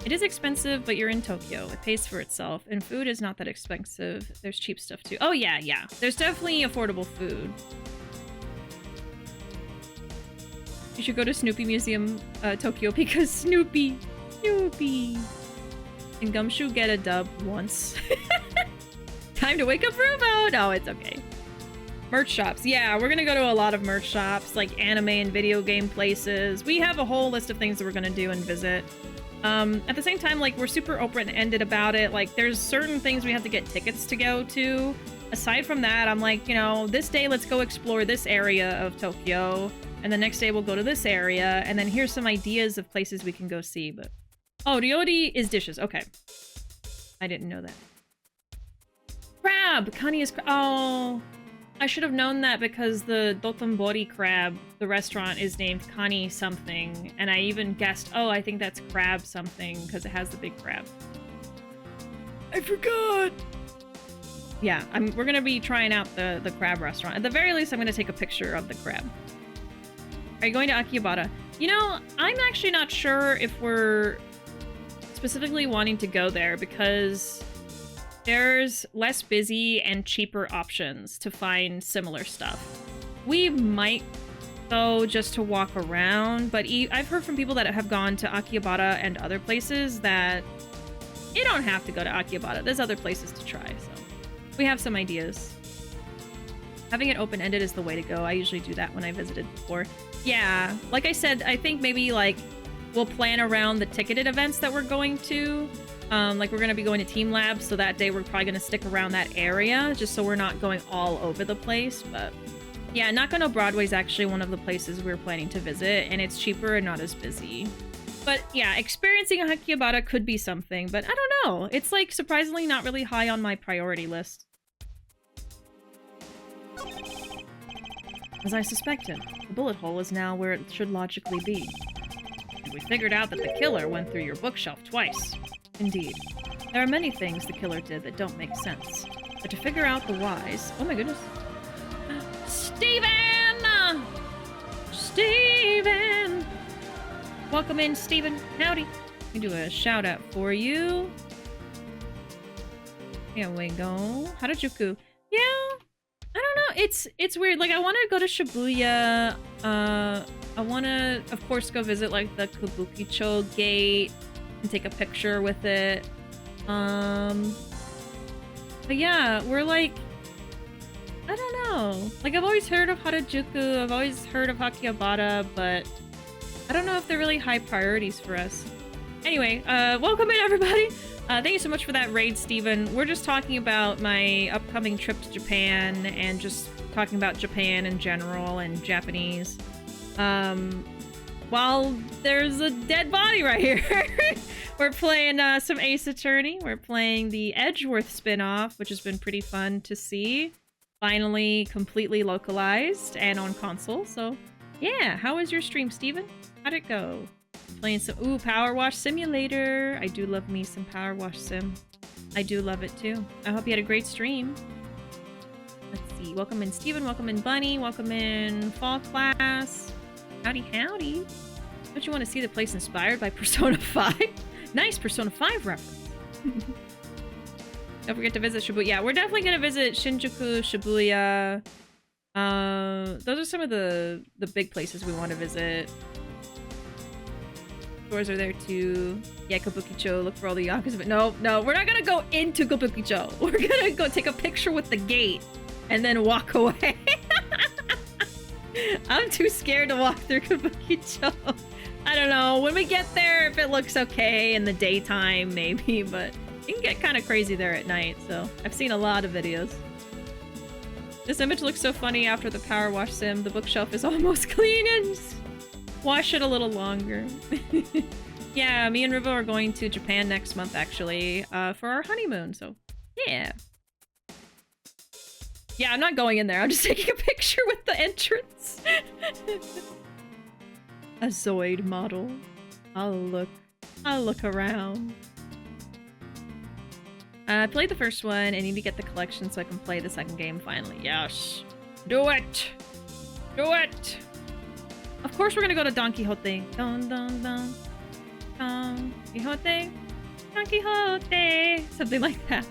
It is expensive, but you're in Tokyo. It pays for itself, and food is not that expensive. There's cheap stuff too. Oh yeah, yeah. There's definitely affordable food. You should go to Snoopy Museum, Tokyo, because Snoopy. And Gumshoe get a dub once. Time to wake up Ruuvo! No, it's okay. Merch shops. Yeah, we're gonna go to a lot of merch shops, like anime and video game places. We have a whole list of things that we're gonna do and visit. At the same time, like, we're super open-ended about it. Like, there's certain things we have to get tickets to go to. Aside from that, I'm like, you know, this day let's go explore this area of Tokyo, and the next day we'll go to this area, and then here's some ideas of places we can go see, but... Oh, ryori is dishes. Okay. I didn't know that. Crab! Kani is oh... I should have known that because the Dotonbori crab, the restaurant, is named Kani something, and I even guessed, oh, I think that's crab something, because it has the big crab. I forgot! Yeah, we're gonna be trying out the crab restaurant. At the very least, I'm gonna take a picture of the crab. Are you going to Akihabara? You know, I'm actually not sure if we're specifically wanting to go there, because there's less busy and cheaper options to find similar stuff. We might go just to walk around, but I've heard from people that have gone to Akihabara and other places that you don't have to go to Akihabara. There's other places to try, so we have some ideas. Having it open-ended is the way to go. I usually do that when I visited before. Yeah, like I said, I think maybe like we'll plan around the ticketed events that we're going to. Like we're going to be going to Team Labs, so that day we're probably going to stick around that area just so we're not going all over the place. But yeah, Nakano Broadway is actually one of the places we're planning to visit, and it's cheaper and not as busy. But yeah, experiencing Akihabara could be something, but I don't know. It's like surprisingly not really high on my priority list. As I suspected, the bullet hole is now where it should logically be. And we figured out that the killer went through your bookshelf twice. Indeed. There are many things the killer did that don't make sense. But to figure out the whys... Oh my goodness. Steven! Steven! Welcome in, Steven. Howdy. Let me do a shout out for you. Here we go. Harajuku. Yeah. I don't know. It's weird. Like, I want to go to Shibuya. I want to, of course, go visit, like, the Kabukicho gate and take a picture with it. But yeah, we're like, I don't know. Like, I've always heard of Harajuku. I've always heard of Akihabara, but I don't know if they're really high priorities for us. Anyway, welcome in, everybody. Thank you so much for that raid, Steven. We're just talking about my upcoming trip to Japan and just talking about Japan in general and Japanese. While there's a dead body right here. We're playing some Ace Attorney. We're playing the Edgeworth spin-off, which has been pretty fun to see. Finally completely localized and on console. So yeah, how was your stream, Steven? How'd it go? Playing some Power Wash Simulator. I do love me some Power Wash Sim. I do love it too. I hope you had a great stream. Let's see. Welcome in Steven, welcome in Bunny, welcome in Fall Class. Howdy howdy. Don't you want to see the place inspired by Persona 5? Nice Persona 5 reference. Don't forget to visit Shibuya. Yeah, we're definitely gonna visit Shinjuku, Shibuya. Those are some of the big places we want to visit. Stores are there too. Yeah, Kabukicho. Look for all the Yakuza. But no, we're not gonna go into Kabukicho. We're gonna go take a picture with the gate and then walk away. I'm too scared to walk through Kabukicho. I don't know. When we get there, if it looks okay in the daytime, maybe, but it can get kind of crazy there at night, so I've seen a lot of videos. This image looks so funny after the Power Wash Sim. The bookshelf is almost clean and wash it a little longer. Yeah, me and Ruuuvo are going to Japan next month, actually, for our honeymoon, so yeah. Yeah, I'm not going in there. I'm just taking a picture with the entrance. A Zoid model. I'll look around. I played the first one. I need to get the collection so I can play the second game finally. Yes. Do it! Do it! Of course we're gonna go to Don Quixote. Don, don, don. Don Quixote. Don Quixote. Something like that.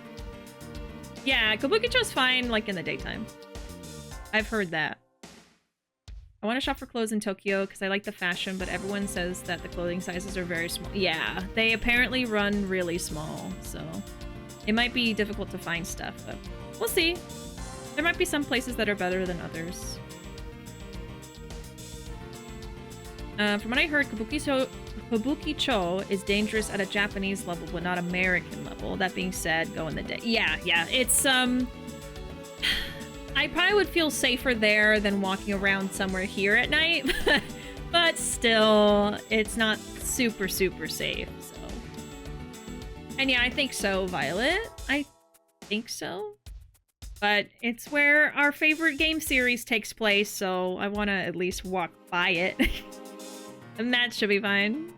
Yeah, Kabukicho's fine, like, in the daytime. I've heard that. I want to shop for clothes in Tokyo because I like the fashion, but everyone says that the clothing sizes are very small. Yeah, they apparently run really small, so it might be difficult to find stuff, but we'll see. There might be some places that are better than others. From what I heard, Kabukicho is dangerous at a Japanese level, but not American level. That being said, go in the day. Yeah, it's, I probably would feel safer there than walking around somewhere here at night, but still, it's not super, super safe, so. And yeah, I think so, Violet. I think so. But it's where our favorite game series takes place, so I want to at least walk by it. And that should be fine.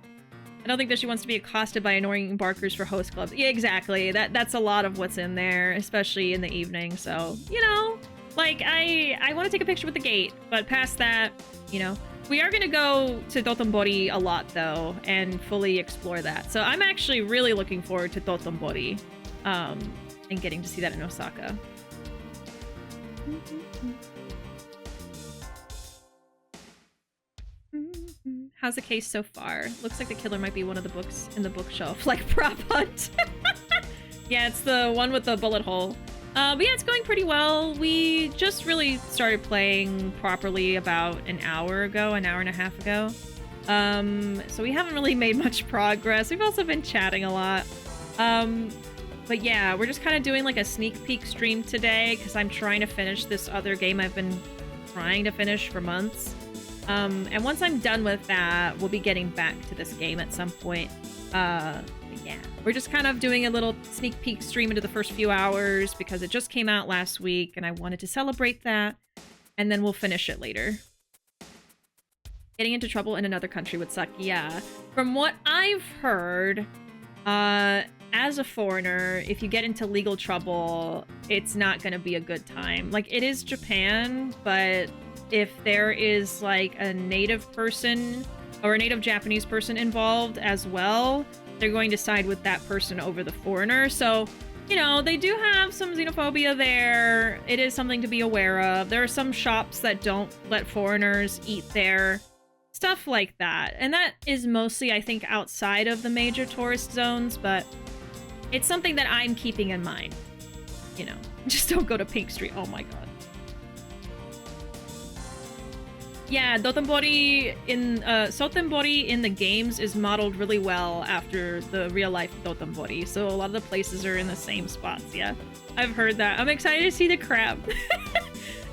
I don't think that she wants to be accosted by annoying barkers for host clubs. Yeah, exactly. That's a lot of what's in there, especially in the evening, so, you know. Like, I want to take a picture with the gate, but past that, you know. We are going to go to Dotonbori a lot, though, and fully explore that. So I'm actually really looking forward to Dotonbori. and getting to see that in Osaka. How's the case so far? Looks like the killer might be one of the books in the bookshelf, like Prop Hunt. Yeah, it's the one with the bullet hole. But yeah, it's going pretty well. We just really started playing properly about an hour and a half ago. So we haven't really made much progress. We've also been chatting a lot. But yeah, we're just kind of doing like a sneak peek stream today because I'm trying to finish this other game I've been trying to finish for months. And once I'm done with that, we'll be getting back to this game at some point. Yeah, we're just kind of doing a little sneak peek stream into the first few hours because it just came out last week and I wanted to celebrate that, and then we'll finish it later. Getting into trouble in another country would suck. Yeah, from what I've heard, as a foreigner, if you get into legal trouble, it's not going to be a good time. Like, it is Japan, but if there is like a native person or a native Japanese person involved as well, they're going to side with that person over the foreigner. So, you know, they do have some xenophobia there. It is something to be aware of. There are some shops that don't let foreigners eat there. Stuff like that. And that is mostly, I think, outside of the major tourist zones, but it's something that I'm keeping in mind. You know, just don't go to Pink Street. Oh my god. Yeah, Dotonbori in Sotenbori in the games is modeled really well after the real life Dotonbori, so a lot of the places are in the same spots. Yeah, I've heard that. I'm excited to see the crab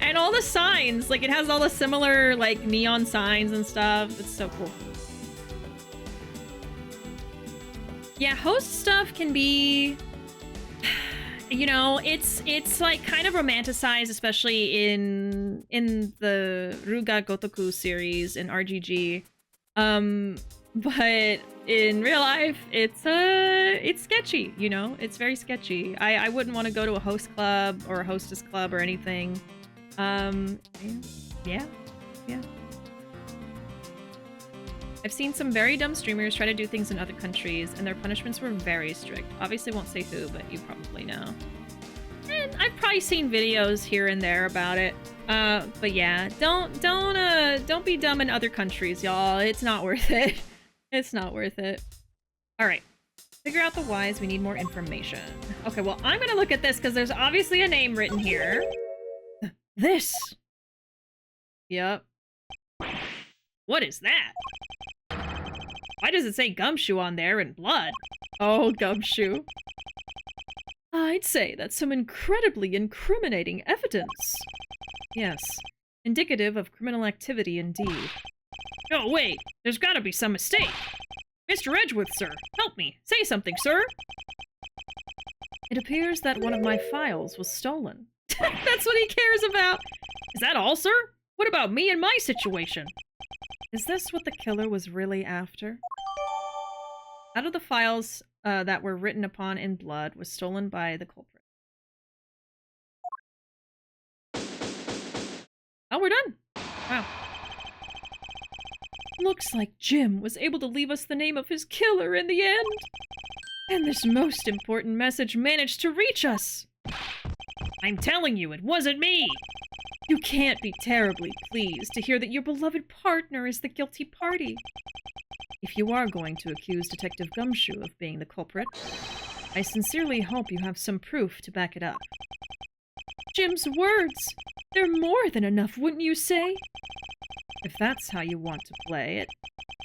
and all the signs. Like, it has all the similar like neon signs and stuff. It's so cool. Yeah, host stuff can be, you know, it's like kind of romanticized, especially in the Ruuuvo Gotoku series in RGG. But in real life, it's sketchy, you know? It's very sketchy. I wouldn't want to go to a host club or a hostess club or anything. Yeah. I've seen some very dumb streamers try to do things in other countries, and their punishments were very strict. Obviously won't say who, but you probably know. And I've probably seen videos here and there about it. But yeah, don't be dumb in other countries, y'all. It's not worth it. It's not worth it. All right. Figure out the whys. We need more information. Okay, well, I'm gonna look at this because there's obviously a name written here. This. Yep. What is that? Why does it say Gumshoe on there in blood? Oh, Gumshoe. I'd say that's some incredibly incriminating evidence. Yes, indicative of criminal activity indeed. Oh, wait, there's gotta be some mistake. Mr. Edgeworth, sir, help me. Say something, sir. It appears that one of my files was stolen. That's what he cares about. Is that all, sir? What about me and my situation? Is this what the killer was really after? Out of the files that were written upon in blood was stolen by the culprit. Oh, we're done. Wow. Looks like Jim was able to leave us the name of his killer in the end. And this most important message managed to reach us. I'm telling you, it wasn't me. You can't be terribly pleased to hear that your beloved partner is the guilty party. If you are going to accuse Detective Gumshoe of being the culprit, I sincerely hope you have some proof to back it up. Jim's words! They're more than enough, wouldn't you say? If that's how you want to play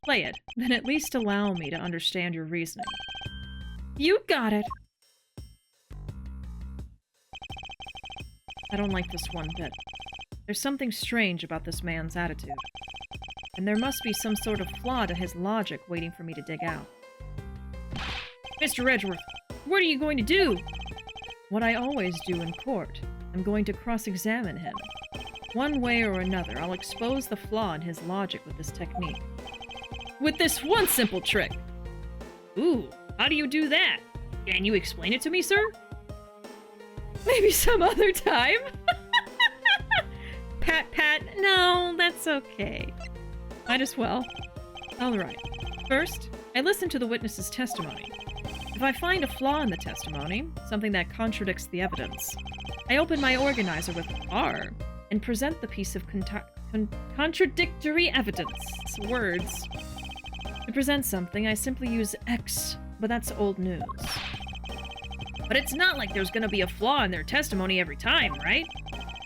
it, then at least allow me to understand your reasoning. You got it! I don't like this one bit. There's something strange about this man's attitude. And there must be some sort of flaw to his logic waiting for me to dig out. Mr. Edgeworth, what are you going to do? What I always do in court. I'm going to cross-examine him. One way or another, I'll expose the flaw in his logic with this technique. With this one simple trick! Ooh, how do you do that? Can you explain it to me, sir? Maybe some other time? Pat, no, that's okay. Might as well. Alright. First, I listened to the witness's testimony. If I find a flaw in the testimony, something that contradicts the evidence, I open my organizer with R and present the piece of contradictory evidence. Words. To present something, I simply use X, but that's old news. But it's not like there's gonna be a flaw in their testimony every time, right?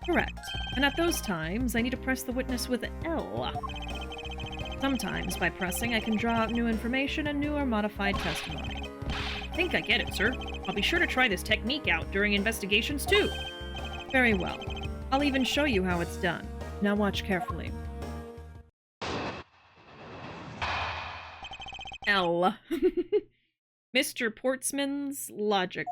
Correct. And at those times, I need to press the witness with L. Sometimes, by pressing, I can draw out new information and new or modified testimony. I think I get it, sir. I'll be sure to try this technique out during investigations, too. Very well. I'll even show you how it's done. Now watch carefully. L. Mr. Portsman's logic.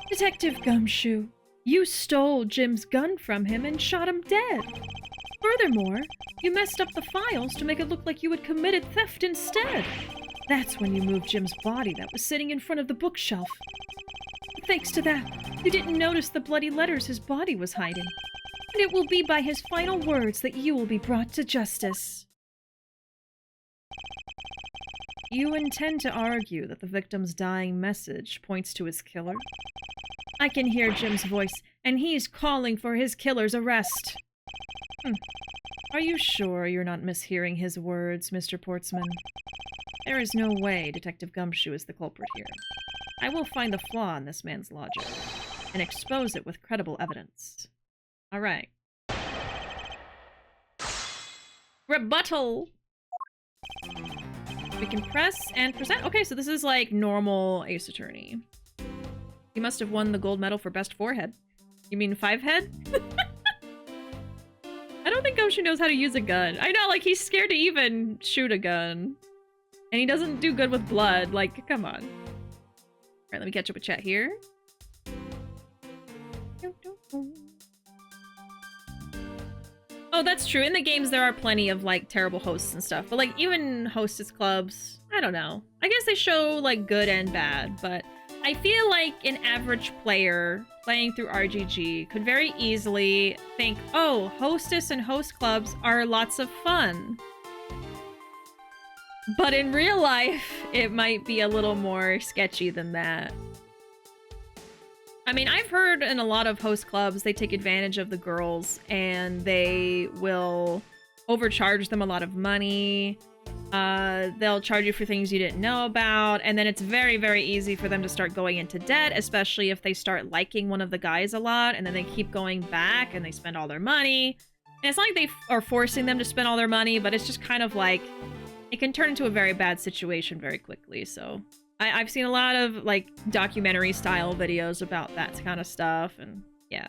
Detective Gumshoe, you stole Jim's gun from him and shot him dead. Furthermore, you messed up the files to make it look like you had committed theft instead. That's when you moved Jim's body that was sitting in front of the bookshelf. Thanks to that, you didn't notice the bloody letters his body was hiding. And it will be by his final words that you will be brought to justice. You intend to argue that the victim's dying message points to his killer? I can hear Jim's voice, and he's calling for his killer's arrest. Are you sure you're not mishearing his words, Mr. Portsman? There is no way Detective Gumshoe is the culprit here. I will find the flaw in this man's logic, and expose it with credible evidence. Alright. Rebuttal! We can press and present. Okay, so this is like normal Ace Attorney. He must have won the gold medal for best forehead. You mean 5-head? I don't think Gumshoe knows how to use a gun. I know, like, he's scared to even shoot a gun. And he doesn't do good with blood. Like, come on. Alright, let me catch up with chat here. Oh, that's true. In the games, there are plenty of, like, terrible hosts and stuff. But, like, even hostess clubs, I don't know. I guess they show, like, good and bad. But I feel like an average player playing through RGG could very easily think, oh, hostess and host clubs are lots of fun. But in real life, it might be a little more sketchy than that. I mean, I've heard in a lot of host clubs, they take advantage of the girls and they will overcharge them a lot of money. They'll charge you for things you didn't know about. And then it's very, very easy for them to start going into debt, especially if they start liking one of the guys a lot and then they keep going back and they spend all their money. And it's not like they are forcing them to spend all their money, but it's just kind of like, it can turn into a very bad situation very quickly, so... I've seen a lot of, like, documentary-style videos about that kind of stuff, and yeah.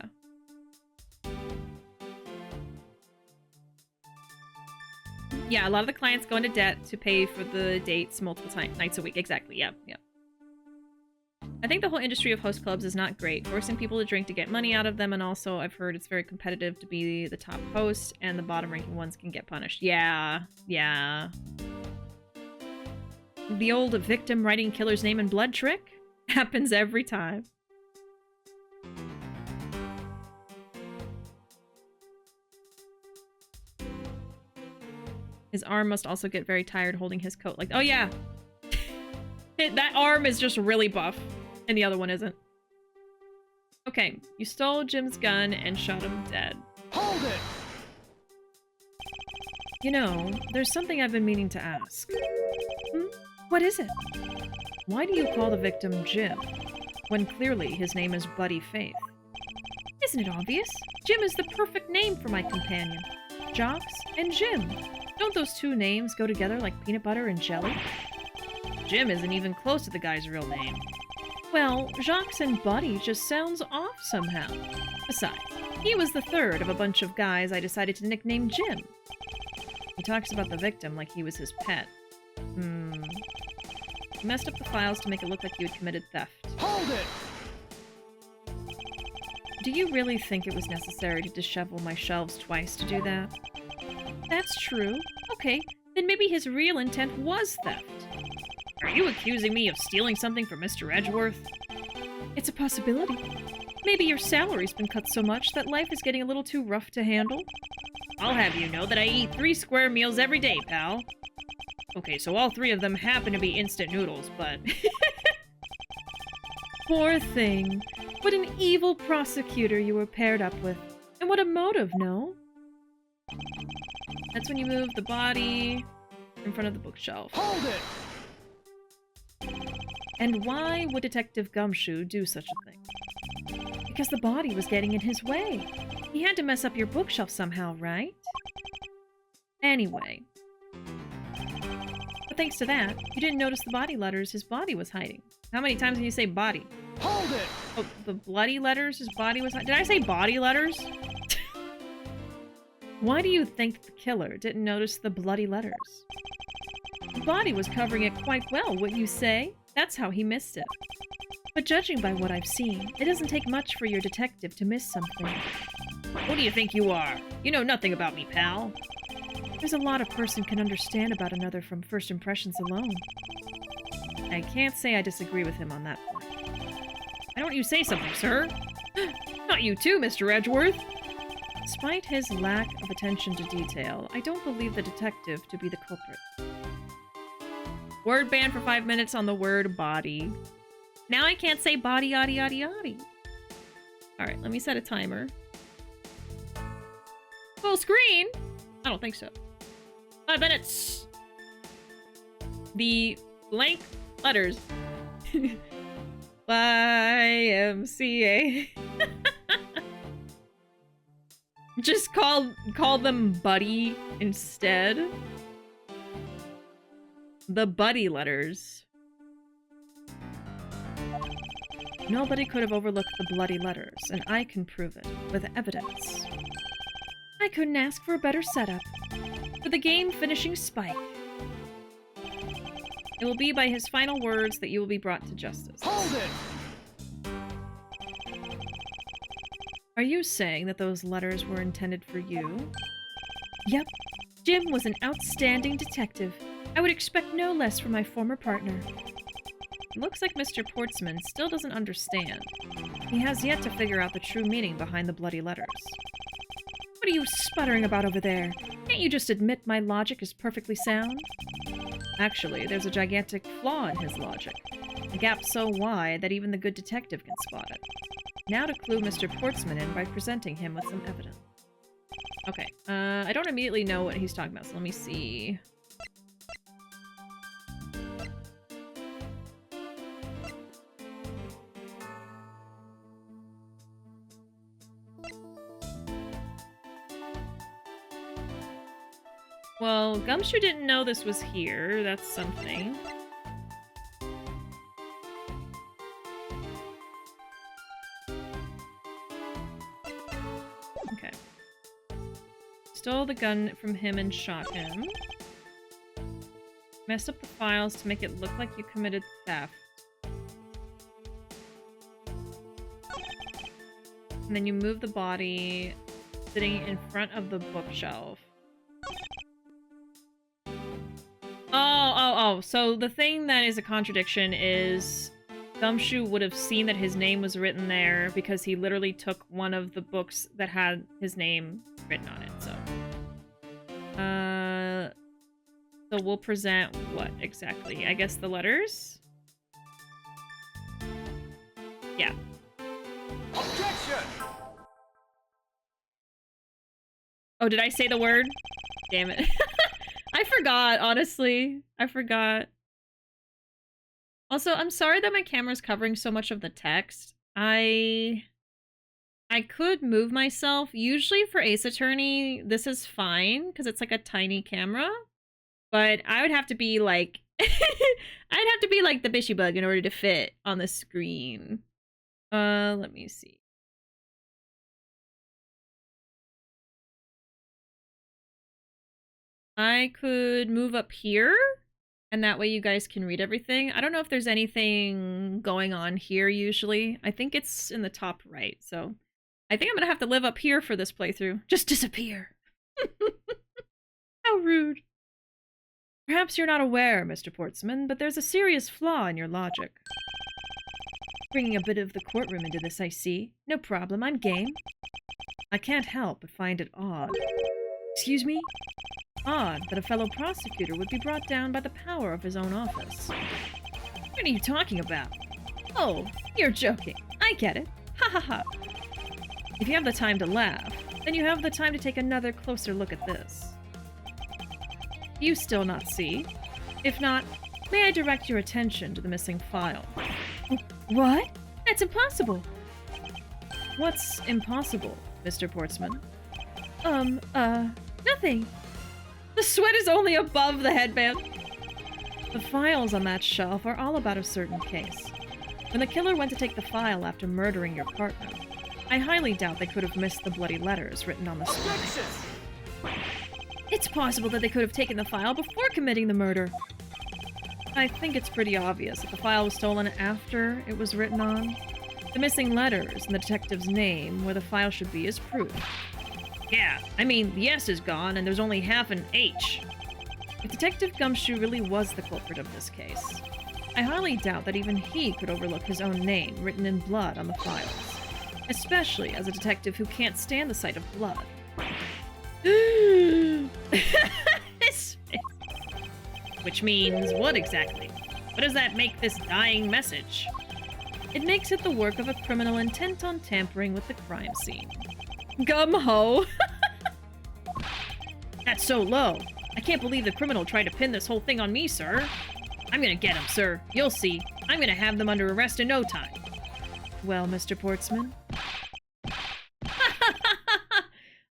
Yeah, a lot of the clients go into debt to pay for the dates multiple nights a week. Exactly, yeah, yeah. I think the whole industry of host clubs is not great, forcing people to drink to get money out of them, and also I've heard it's very competitive to be the top host, and the bottom-ranking ones can get punished. Yeah, yeah. The old victim writing killer's name in blood trick happens every time. His arm must also get very tired holding his coat. Like, oh yeah! That arm is just really buff, and the other one isn't. Okay, you stole Jim's gun and shot him dead. Hold it! You know, there's something I've been meaning to ask. What is it? Why do you call the victim Jim, when clearly his name is Buddy Faith? Isn't it obvious? Jim is the perfect name for my companion. Jocks and Jim. Don't those two names go together like peanut butter and jelly? Jim isn't even close to the guy's real name. Well, Jocks and Buddy just sounds off somehow. Besides, he was the third of a bunch of guys I decided to nickname Jim. He talks about the victim like he was his pet. You messed up the files to make it look like you had committed theft. Hold it! Do you really think it was necessary to dishevel my shelves twice to do that? That's true. Okay, then maybe his real intent was theft. Are you accusing me of stealing something from Mr. Edgeworth? It's a possibility. Maybe your salary's been cut so much that life is getting a little too rough to handle. I'll have you know that I eat 3 square meals every day, pal. Okay, so all three of them happen to be instant noodles, but... Poor thing. What an evil prosecutor you were paired up with. And what a motive, no? That's when you move the body in front of the bookshelf. Hold it! And why would Detective Gumshoe do such a thing? Because the body was getting in his way. He had to mess up your bookshelf somehow, right? Anyway. But thanks to that, you didn't notice the body letters his body was hiding. How many times can you say body? Hold it! Oh, the bloody letters his body was hiding? Did I say body letters? Why do you think the killer didn't notice the bloody letters? The body was covering it quite well, wouldn't you say? That's how he missed it. But judging by what I've seen, it doesn't take much for your detective to miss something. What do you think you are? You know nothing about me, pal. There's a lot a person can understand about another from first impressions alone. I can't say I disagree with him on that point. Why don't you say something, sir? Not you too, Mr. Edgeworth. Despite his lack of attention to detail, I don't believe the detective to be the culprit. Word ban for 5 minutes on the word body. Now I can't say body, yaddy, yaddy, yaddy. Alright, let me set a timer. Full screen? I don't think so. 5 minutes. The blank letters. YMCA. Just call them Buddy instead. The Buddy letters. Nobody could have overlooked the bloody letters, and I can prove it, with evidence. I couldn't ask for a better setup. For the game-finishing spike. It will be by his final words that you will be brought to justice. Hold it! Are you saying that those letters were intended for you? Yep. Jim was an outstanding detective. I would expect no less from my former partner. It looks like Mr. Portsman still doesn't understand. He has yet to figure out the true meaning behind the bloody letters. What are you sputtering about over there? Can't you just admit my logic is perfectly sound? Actually, there's a gigantic flaw in his logic. A gap so wide that even the good detective can spot it. Now to clue Mr. Portsman in by presenting him with some evidence. Okay, I don't immediately know what he's talking about, so let me see. Well, Gumshoe didn't know this was here. That's something. Okay. Stole the gun from him and shot him. Messed up the files to make it look like you committed theft. And then you move the body sitting in front of the bookshelf. Oh, so the thing that is a contradiction is Gumshoe would have seen that his name was written there because he literally took one of the books that had his name written on it, so. So we'll present what exactly? I guess the letters? Yeah. Objection! Oh, did I say the word? Damn it. I forgot, honestly. I forgot. Also, I'm sorry that my camera's covering so much of the text. I could move myself. Usually for Ace Attorney, this is fine, because it's like a tiny camera. But I would have to be like... I'd have to be like the BishiBug in order to fit on the screen. Let me see. I could move up here, and that way you guys can read everything. I don't know if there's anything going on here usually. I think it's in the top right, so I think I'm gonna have to live up here for this playthrough. Just disappear. How rude. Perhaps you're not aware, Mr. Portsman, but there's a serious flaw in your logic. Bringing a bit of the courtroom into this, I see. No problem, I'm game. I can't help but find it odd. Excuse me? odd that a fellow prosecutor would be brought down by the power of his own office. What are you talking about? Oh, you're joking. I get it. Ha ha ha. If you have the time to laugh, then you have the time to take another closer look at this. You still not see? If not, may I direct your attention to the missing file? What? That's impossible! What's impossible, Mr. Portsman? Nothing. The sweat is only above the headband. The files on that shelf are all about a certain case. When the killer went to take the file after murdering your partner, I highly doubt they could have missed the bloody letters written on the screen. It's possible that they could have taken the file before committing the murder. I think it's pretty obvious that the file was stolen after it was written on. The missing letters and the detective's name where the file should be is proof. Yeah, I mean, the S is gone and there's only half an H. If Detective Gumshoe really was the culprit of this case, I highly doubt that even he could overlook his own name written in blood on the files, especially as a detective who can't stand the sight of blood. Which means what exactly? What does that make this dying message? It makes it the work of a criminal intent on tampering with the crime scene. Gum-ho! That's so low. I can't believe the criminal tried to pin this whole thing on me, sir. I'm gonna get him, sir. You'll see. I'm gonna have them under arrest in no time. Well, Mr. Portsman?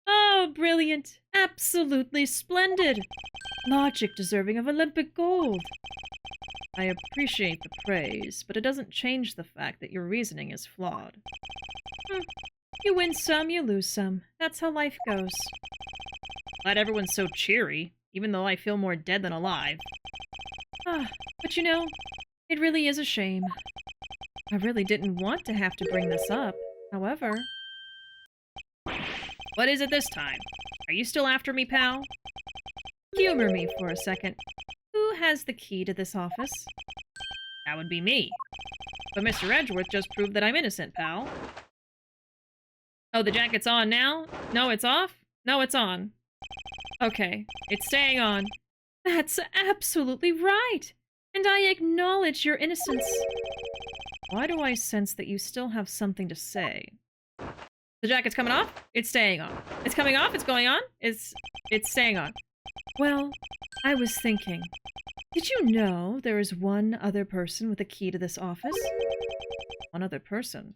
Oh, brilliant. Absolutely splendid. Logic deserving of Olympic gold. I appreciate the praise, but it doesn't change the fact that your reasoning is flawed. You win some, you lose some. That's how life goes. Glad everyone's so cheery, even though I feel more dead than alive. But you know, it really is a shame. I really didn't want to have to bring this up. However... What is it this time? Are you still after me, pal? Humor me for a second. Who has the key to this office? That would be me. But Mr. Edgeworth just proved that I'm innocent, pal. Oh, the jacket's on now? No, it's off? No, it's on. Okay, it's staying on. That's absolutely right! And I acknowledge your innocence. Why do I sense that you still have something to say? The jacket's coming off? It's staying on. It's coming off? It's going on? It's staying on. Well, I was thinking. Did you know there is one other person with a key to this office? One other person?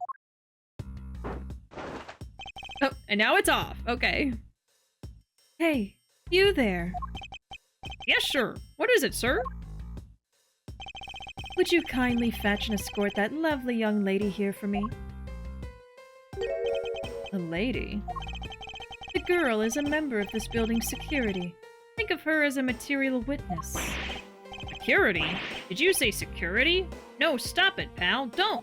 Oh, and now it's off. Okay. Hey, you there. Yes, sure. What is it, sir? Would you kindly fetch and escort that lovely young lady here for me? A lady? The girl is a member of this building's security. Think of her as a material witness. Security? Did you say security? No, stop it, pal. Don't!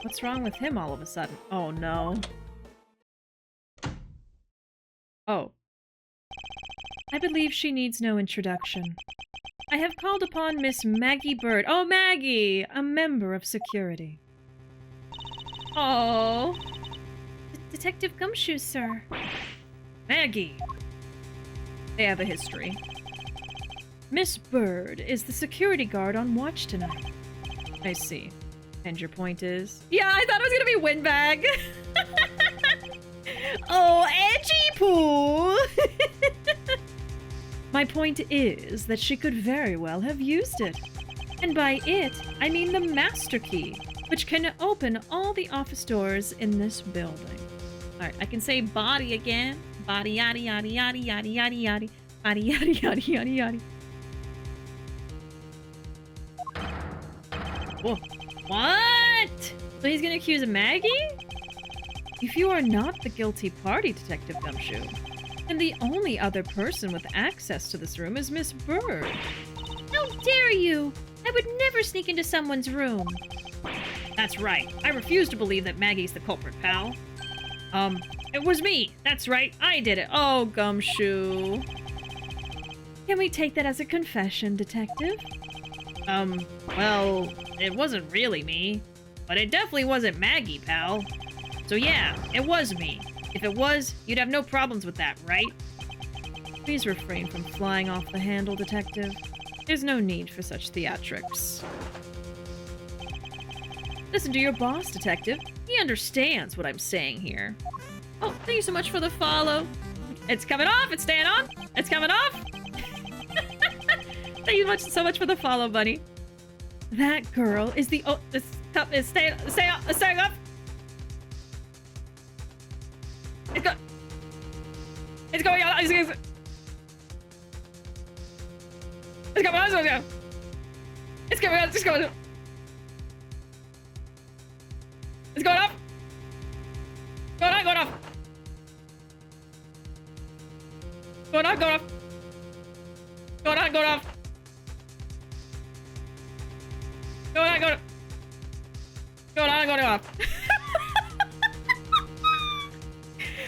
What's wrong with him all of a sudden? Oh, no. Oh. I believe she needs no introduction. I have called upon Miss Maggie Bird. Oh, Maggie! A member of security. Oh. Detective Gumshoe, sir. Maggie. They have a history. Miss Bird is the security guard on watch tonight. I see. And your point is? Yeah, I thought it was gonna be windbag. Oh, edgy poo! My point is that she could very well have used it. And by it, I mean the master key, which can open all the office doors in this building. Alright, I can say body again. Body yaddy yaddy yaddy yaddy yaddy yaddy. Body yaddy yaddy yaddy yaddy. Whoa. What? So he's gonna accuse Maggie? If you are not the guilty party, Detective Gumshoe, then the only other person with access to this room is Miss Bird. How dare you! I would never sneak into someone's room. That's right. I refuse to believe that Maggie's the culprit, pal. It was me. That's right. I did it. Oh, Gumshoe. Can we take that as a confession, Detective? Well, it wasn't really me. But it definitely wasn't Maggie, pal. So yeah, it was me. If it was, you'd have no problems with that, right? Please refrain from flying off the handle, Detective. There's no need for such theatrics. Listen to your boss, Detective. He understands what I'm saying here. Oh, thank you so much for the follow. It's coming off. It's staying on. It's coming off. Thank you so much for the follow, buddy. That girl is the... Oh, this cup is staying up. It's going... It's going on. It's going on. It's going on. It's going on. It's going on. It's going up. Going on. Going off. Going on. Going off. Going on. Going off. Going on. Going off. Going on. Going off.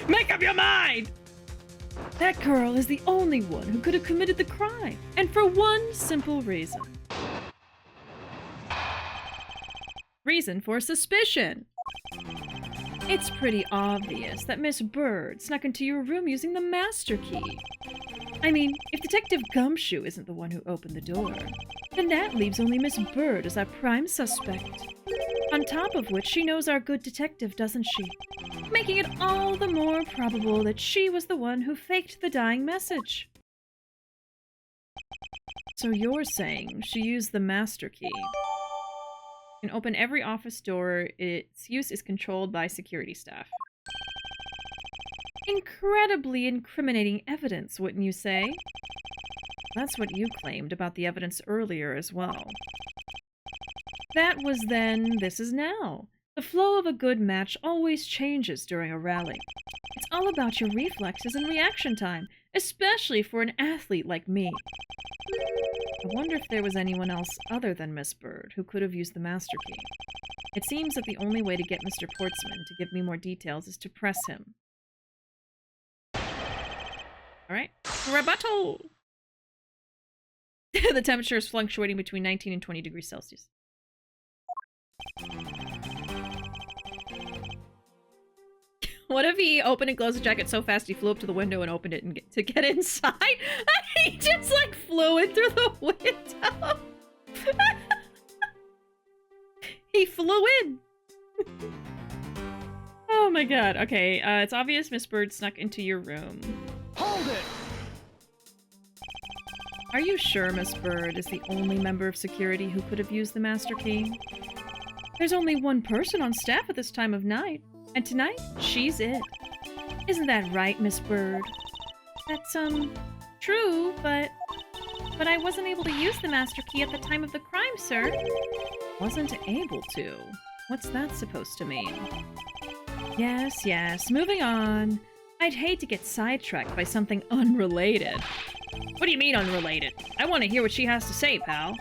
Make up your mind! That girl is the only one who could have committed the crime, and for one simple reason. Reason for suspicion. It's pretty obvious that Miss Bird snuck into your room using the master key. I mean, if Detective Gumshoe isn't the one who opened the door, then that leaves only Miss Bird as our prime suspect. On top of which, she knows our good detective, doesn't she? Making it all the more probable that she was the one who faked the dying message. So you're saying she used the master key. Can open every office door. Its use is controlled by security staff. Incredibly incriminating evidence, wouldn't you say? That's what you claimed about the evidence earlier as well. That was then, this is now. The flow of a good match always changes during a rally. It's all about your reflexes and reaction time, especially for an athlete like me. I wonder if there was anyone else other than Miss Bird who could have used the master key. It seems that the only way to get Mr. Portsman to give me more details is to press him. Alright, rebuttal! The temperature is fluctuating between 19 and 20 degrees Celsius. What if he opened and closed the jacket so fast he flew up to the window and opened it and to get inside? He just like flew in through the window. He flew in. Oh my god. Okay, it's obvious Miss Bird snuck into your room. Hold it! Are you sure Miss Bird is the only member of security who could have used the master key? There's only one person on staff at this time of night, and tonight, she's it. Isn't that right, Miss Bird? That's, true, but I wasn't able to use the master key at the time of the crime, sir. Wasn't able to? What's that supposed to mean? Yes, moving on. I'd hate to get sidetracked by something unrelated. What do you mean unrelated? I want to hear what she has to say, pal.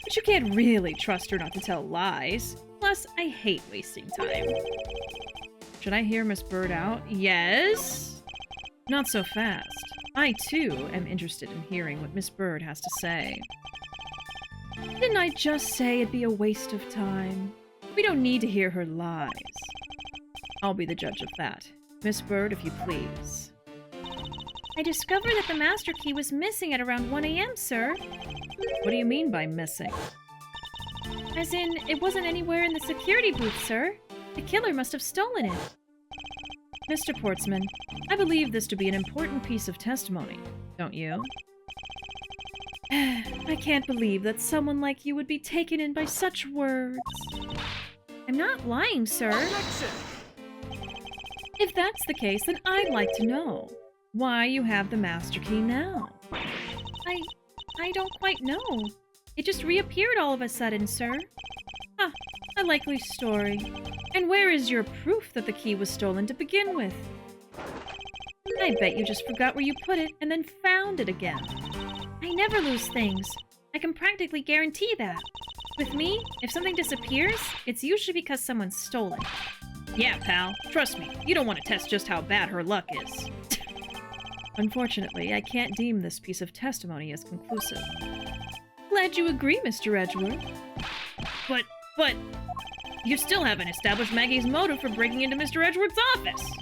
But you can't really trust her not to tell lies. Plus, I hate wasting time. Should I hear Miss Bird out? Yes? Not so fast. I, too, am interested in hearing what Miss Bird has to say. Didn't I just say it'd be a waste of time? We don't need to hear her lies. I'll be the judge of that. Miss Bird, if you please. I discovered that the master key was missing at around 1 a.m., sir. What do you mean by missing? As in, it wasn't anywhere in the security booth, sir. The killer must have stolen it. Mr. Portsman, I believe this to be an important piece of testimony, don't you? I can't believe that someone like you would be taken in by such words. I'm not lying, sir. Objection! If that's the case, then I'd like to know why you have the master key now. I don't quite know. It just reappeared all of a sudden, sir. Ah, a likely story. And where is your proof that the key was stolen to begin with? I bet you just forgot where you put it and then found it again. I never lose things. I can practically guarantee that. With me, if something disappears, it's usually because someone stole it. Yeah, pal. Trust me, you don't want to test just how bad her luck is. Unfortunately, I can't deem this piece of testimony as conclusive. Glad you agree, Mr. Edgeworth. But, you still haven't established Maggie's motive for breaking into Mr. Edgeworth's office.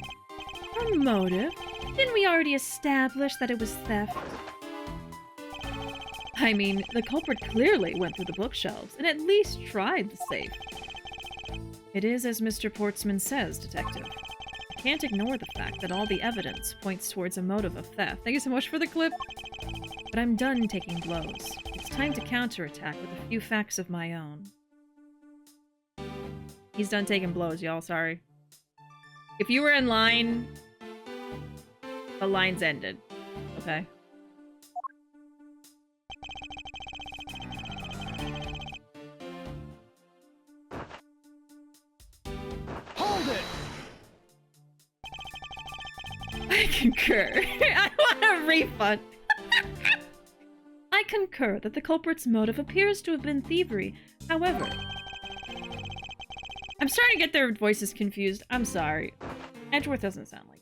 Her motive? Didn't we already establish that it was theft? I mean, the culprit clearly went through the bookshelves and at least tried the safe. It is as Mr. Portsman says, Detective. You can't ignore the fact that all the evidence points towards a motive of theft. Thank you so much for the clip. But I'm done taking blows. It's time to counterattack with a few facts of my own. He's done taking blows, y'all. Sorry. If you were in line, the line's ended. Okay. Hold it! I concur. I want a refund. I concur that the culprit's motive appears to have been thievery. However, I'm starting to get their voices confused. I'm sorry. Edgeworth doesn't sound like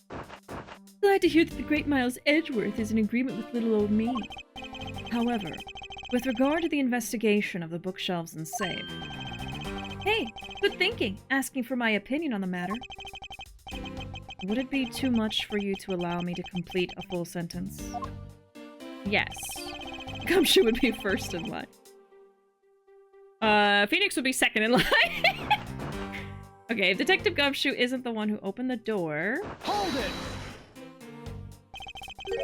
that. Glad to hear that the great Miles Edgeworth is in agreement with little old me. However, with regard to the investigation of the bookshelves and safe... Hey, good thinking, asking for my opinion on the matter. Would it be too much for you to allow me to complete a full sentence? Yes. Gumshoe would be first in line. Phoenix would be second in line. Okay, if Detective Gumshoe isn't the one who opened the door... Hold it!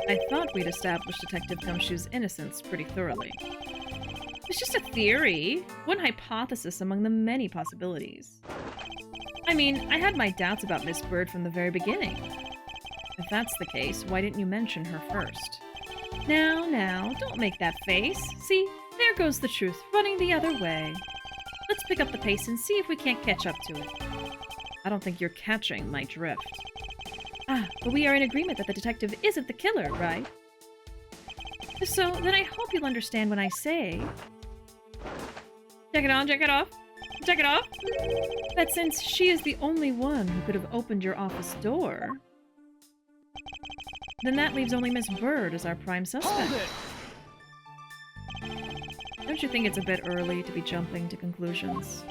I thought we'd established Detective Gumshoe's innocence pretty thoroughly. It's just a theory. One hypothesis among the many possibilities. I mean, I had my doubts about Miss Bird from the very beginning. If that's the case, why didn't you mention her first? Now, don't make that face. See, there goes the truth, running the other way. Let's pick up the pace and see if we can't catch up to it. I don't think you're catching my drift. Ah, but we are in agreement that the detective isn't the killer, right? So, then I hope you'll understand when I say... Check it on, check it off. Check it off. That since she is the only one who could have opened your office door... Then that leaves only Miss Bird as our prime suspect. Hold it! Don't you think it's a bit early to be jumping to conclusions?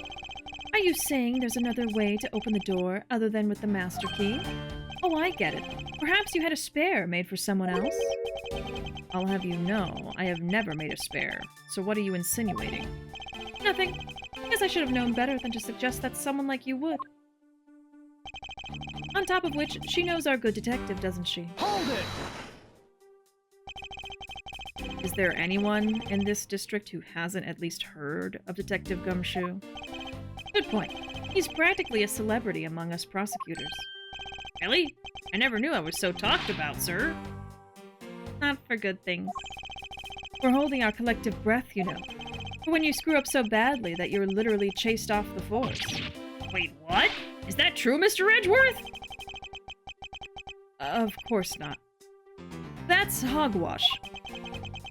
Are you saying there's another way to open the door other than with the master key? Oh, I get it. Perhaps you had a spare made for someone else? I'll have you know, I have never made a spare. So what are you insinuating? Nothing. Guess I should have known better than to suggest that someone like you would. On top of which, she knows our good detective, doesn't she? Hold it! Is there anyone in this district who hasn't at least heard of Detective Gumshoe? Good point. He's practically a celebrity among us prosecutors. Really? I never knew I was so talked about, sir. Not for good things. We're holding our collective breath, you know. For when you screw up so badly that you're literally chased off the force. Wait, what? Is that true, Mr. Edgeworth? Of course not. That's hogwash.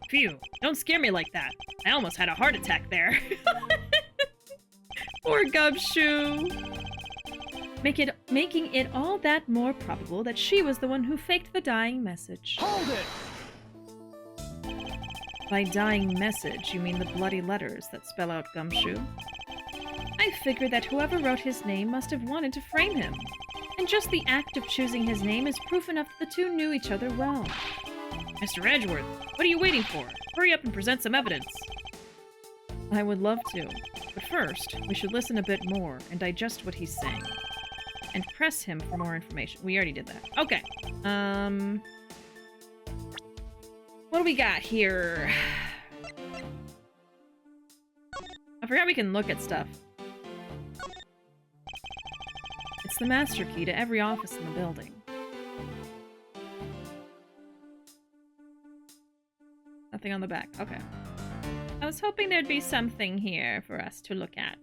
Phew, don't scare me like that. I almost had a heart attack there. Poor Gumshoe. Making it all that more probable that she was the one who faked the dying message. Hold it! By dying message, you mean the bloody letters that spell out Gumshoe? I figured that whoever wrote his name must have wanted to frame him. And just the act of choosing his name is proof enough that the two knew each other well. Mr. Edgeworth, what are you waiting for? Hurry up and present some evidence. I would love to, but first, we should listen a bit more and digest what he's saying. And press him for more information. We already did that. Okay. What do we got here? I forgot we can look at stuff. It's the master key to every office in the building. Nothing on the back. Okay. I was hoping there'd be something here for us to look at.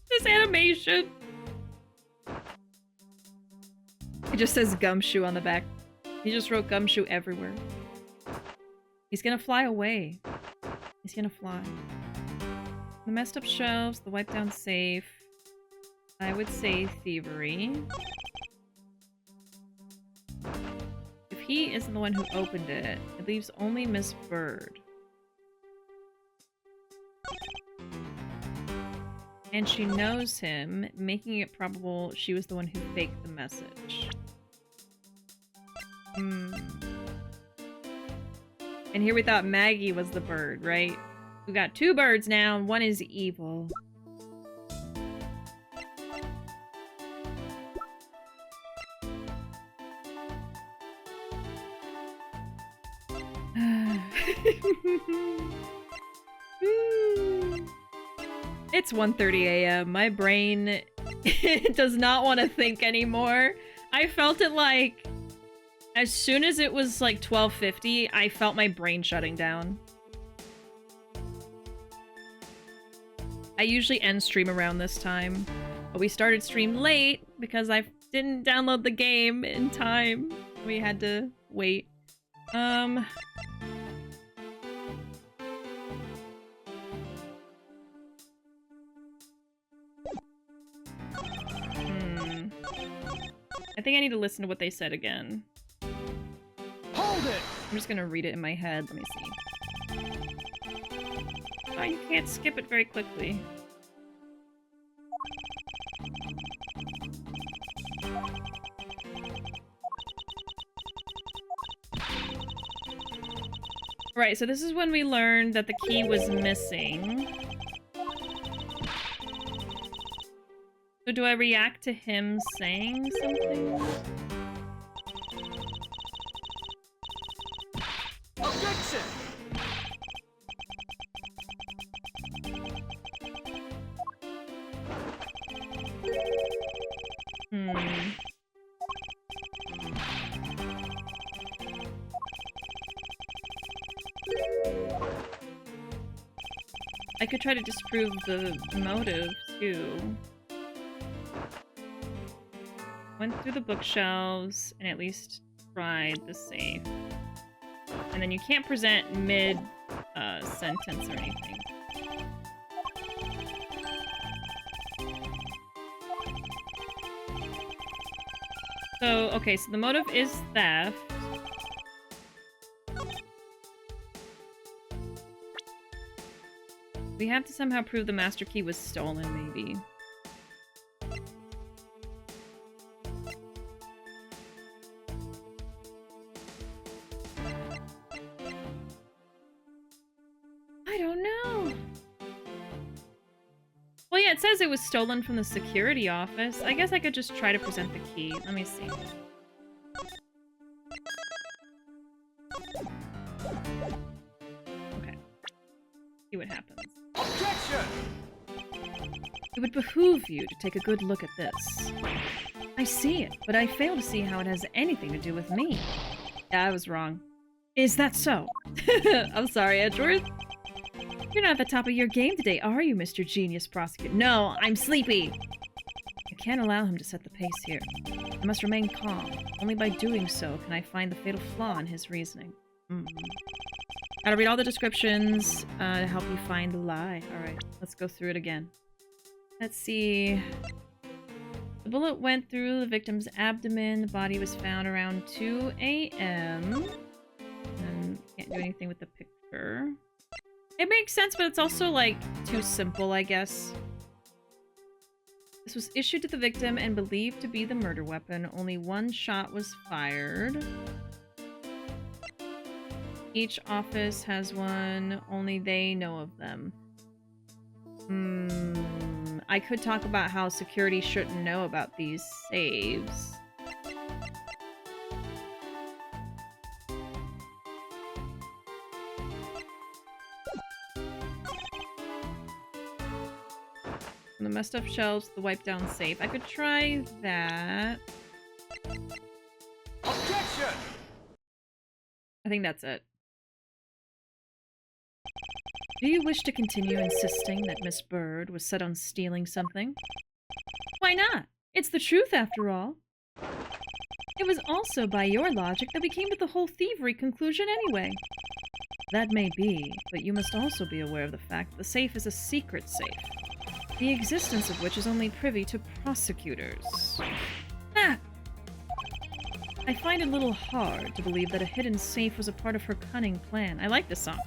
This animation! It just says Gumshoe on the back. He just wrote Gumshoe everywhere. He's gonna fly away. He's gonna fly. The messed up shelves, the wiped down safe. I would say thievery. P isn't the one who opened it. It leaves only Miss Bird. And she knows him, making it probable she was the one who faked the message. And here we thought Maggie was the bird, right? We got two birds now, and one is evil. It's 1:30 a.m. My brain does not want to think anymore. I felt it like as soon as it was like 12:50, I felt my brain shutting down. I usually end stream around this time, but we started stream late because I didn't download the game in time. We had to wait. I think I need to listen to what they said again. Hold it! I'm just gonna read it in my head. Let me see. Oh, you can't skip it very quickly. Right, so this is when we learned that the key was missing. So do I react to him saying something? Objection! I could try to disprove the motive, too. Went through the bookshelves and at least tried the safe. And then you can't present mid-sentence or anything. So, okay, so the motive is theft. We have to somehow prove the master key was stolen, maybe. I don't know. Well, yeah, it says it was stolen from the security office. I guess I could just try to present the key. Let me see. Okay. See what happens. Objection! It would behoove you to take a good look at this. I see it, but I fail to see how it has anything to do with me. Yeah, I was wrong. Is that so? I'm sorry, Edgeworth. You're not at the top of your game today, are you, Mr. Genius Prosecutor? No, I'm sleepy! I can't allow him to set the pace here. I must remain calm. Only by doing so can I find the fatal flaw in his reasoning. Gotta read all the descriptions to help you find the lie. Alright, let's go through it again. Let's see. The bullet went through the victim's abdomen. The body was found around 2 a.m. And can't do anything with the picture. It makes sense, but it's also, like, too simple, I guess. This was issued to the victim and believed to be the murder weapon. Only one shot was fired. Each office has one. Only they know of them. I could talk about how security shouldn't know about these saves. From the messed up shelves to the wiped down safe. I could try that. Objection! I think that's it. Do you wish to continue insisting that Miss Bird was set on stealing something? Why not? It's the truth, after all. It was also by your logic that we came to the whole thievery conclusion anyway. That may be, but you must also be aware of the fact that the safe is a secret safe, the existence of which is only privy to prosecutors. Ah! I find it a little hard to believe that a hidden safe was a part of her cunning plan. I like this song.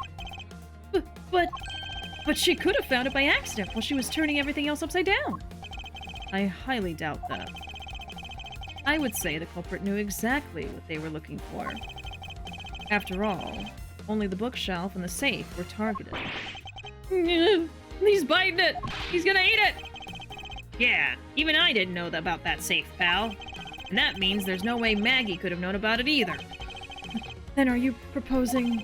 But she could have found it by accident while she was turning everything else upside down. I highly doubt that. I would say the culprit knew exactly what they were looking for. After all, only the bookshelf and the safe were targeted. He's biting it! He's gonna eat it! Yeah, even I didn't know about that safe, pal. And that means there's no way Maggie could have known about it either. Then are you proposing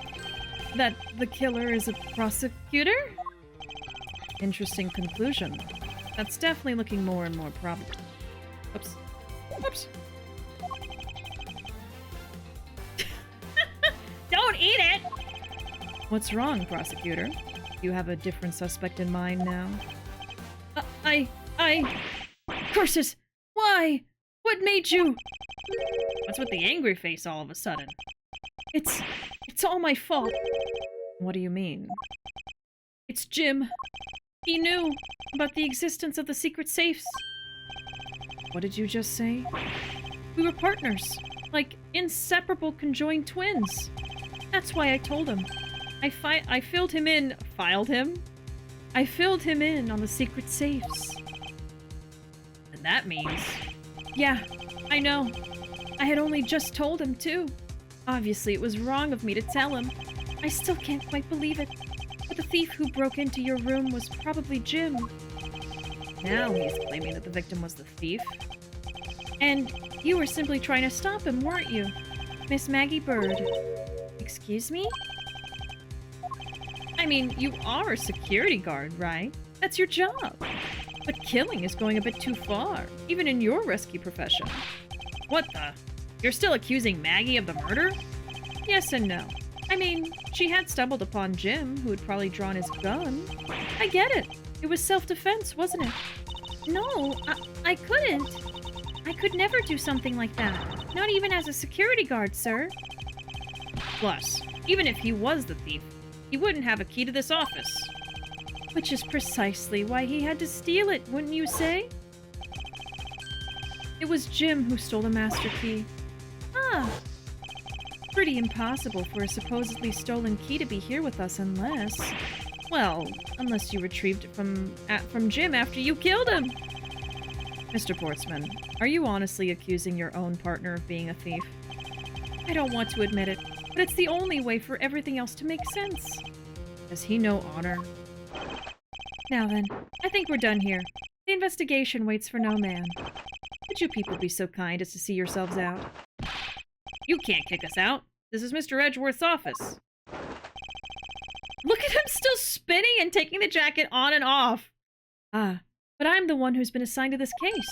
that the killer is a prosecutor? Interesting conclusion. That's definitely looking more and more probable. Oops. Oops. Don't eat it! What's wrong, prosecutor? You have a different suspect in mind now? Curses! Why? What made you? What's with the angry face all of a sudden? It's all my fault. What do you mean? It's Jim. He knew about the existence of the secret safes. What did you just say? We were partners, like inseparable conjoined twins. That's why I told him. I filled him in on the secret safes. And that means... Yeah, I know. I had only just told him, too. Obviously, it was wrong of me to tell him. I still can't quite believe it. But the thief who broke into your room was probably Jim. Now he's claiming that the victim was the thief. And you were simply trying to stop him, weren't you? Miss Maggie Bird. Excuse me? I mean, you are a security guard, right? That's your job. But killing is going a bit too far, even in your rescue profession. What the? You're still accusing Maggie of the murder? Yes and no. I mean, she had stumbled upon Jim, who had probably drawn his gun. I get it. It was self-defense, wasn't it? No, I couldn't. I could never do something like that. Not even as a security guard, sir. Plus, even if he was the thief, he wouldn't have a key to this office. Which is precisely why he had to steal it, wouldn't you say? It was Jim who stole the master key. Ah. Pretty impossible for a supposedly stolen key to be here with us unless... Well, unless you retrieved it from Jim after you killed him. Mr. Portsman, are you honestly accusing your own partner of being a thief? I don't want to admit it, but it's the only way for everything else to make sense. Does he know honor? Now then, I think we're done here. The investigation waits for no man. Would you people be so kind as to see yourselves out? You can't kick us out. This is Mr. Edgeworth's office. Look at him still spinning and taking the jacket on and off. Ah, but I'm the one who's been assigned to this case.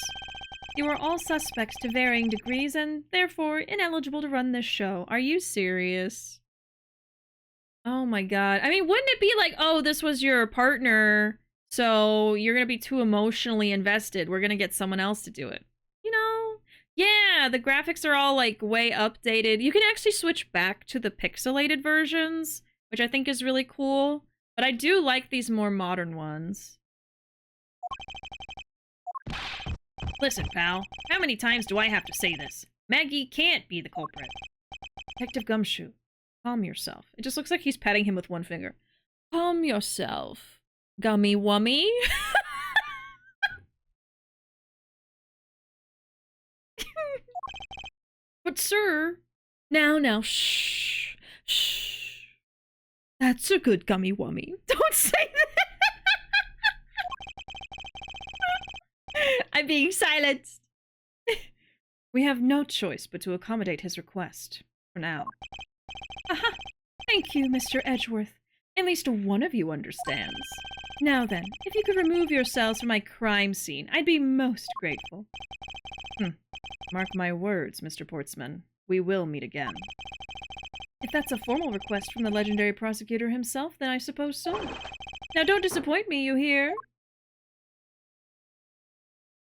You are all suspects to varying degrees and, therefore, ineligible to run this show. Are you serious? Oh my god. I mean, wouldn't it be like, oh, this was your partner, so you're gonna be too emotionally invested. We're gonna get someone else to do it. You know? Yeah, the graphics are all, like, way updated. You can actually switch back to the pixelated versions, which I think is really cool. But I do like these more modern ones. Listen, pal. How many times do I have to say this? Maggie can't be the culprit. Detective Gumshoe, calm yourself. It just looks like he's patting him with one finger. Calm yourself, Gummy Wummy. But sir... Now, shh. Shh. That's a good Gummy Wummy. Don't say that! I'm being silenced. We have no choice but to accommodate his request, for now. Aha! Thank you, Mr. Edgeworth. At least one of you understands. Now then, if you could remove yourselves from my crime scene, I'd be most grateful. Mark my words, Mr. Portsman. We will meet again. If that's a formal request from the legendary prosecutor himself, then I suppose so. Now don't disappoint me, you hear?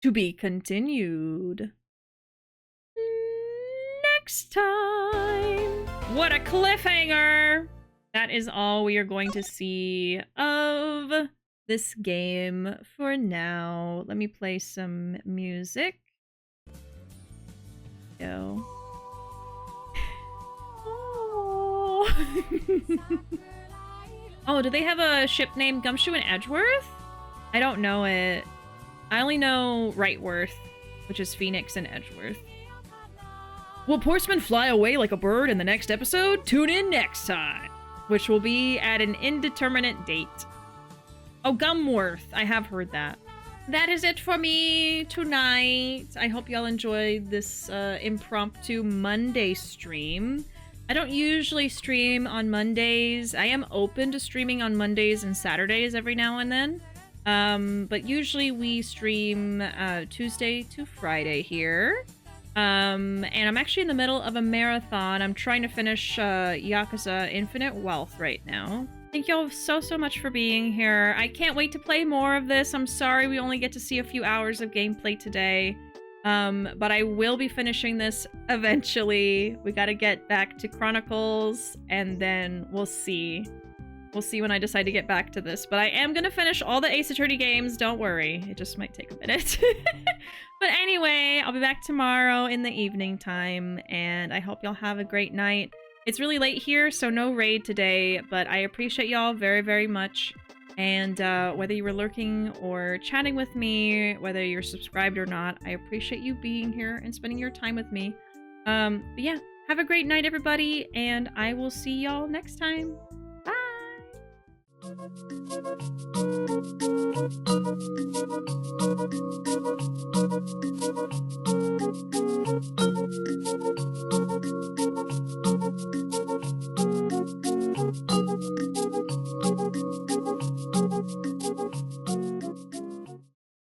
To be continued. Next time. What a cliffhanger! That is all we are going to see of this game for now. Let me play some music. Go. Oh, do they have a ship named Gumshoe in Edgeworth? I don't know it. I only know Rightworth, which is Phoenix and Edgeworth. Will Portsman fly away like a bird in the next episode? Tune in next time. Which will be at an indeterminate date. Oh, Gumworth. I have heard that. That is it for me tonight. I hope y'all enjoyed this impromptu Monday stream. I don't usually stream on Mondays. I am open to streaming on Mondays and Saturdays every now and then. But usually we stream Tuesday to Friday here. And I'm actually in the middle of a marathon. I'm trying to finish Yakuza Infinite Wealth right now. Thank y'all so much for being here. I can't wait to play more of this. I'm sorry we only get to see a few hours of gameplay today. But I will be finishing this eventually. We gotta get back to Chronicles, and then we'll see. We'll see when I decide to get back to this. But I am gonna finish all the Ace Attorney games, don't worry. It just might take a minute. But anyway, I'll be back tomorrow in the evening time, and I hope y'all have a great night. It's really late here, so no raid today, but I appreciate y'all very much. And whether you were lurking or chatting with me, whether you're subscribed or not, I appreciate you being here and spending your time with me. But yeah, have a great night, everybody, and I will see y'all next time. Bye!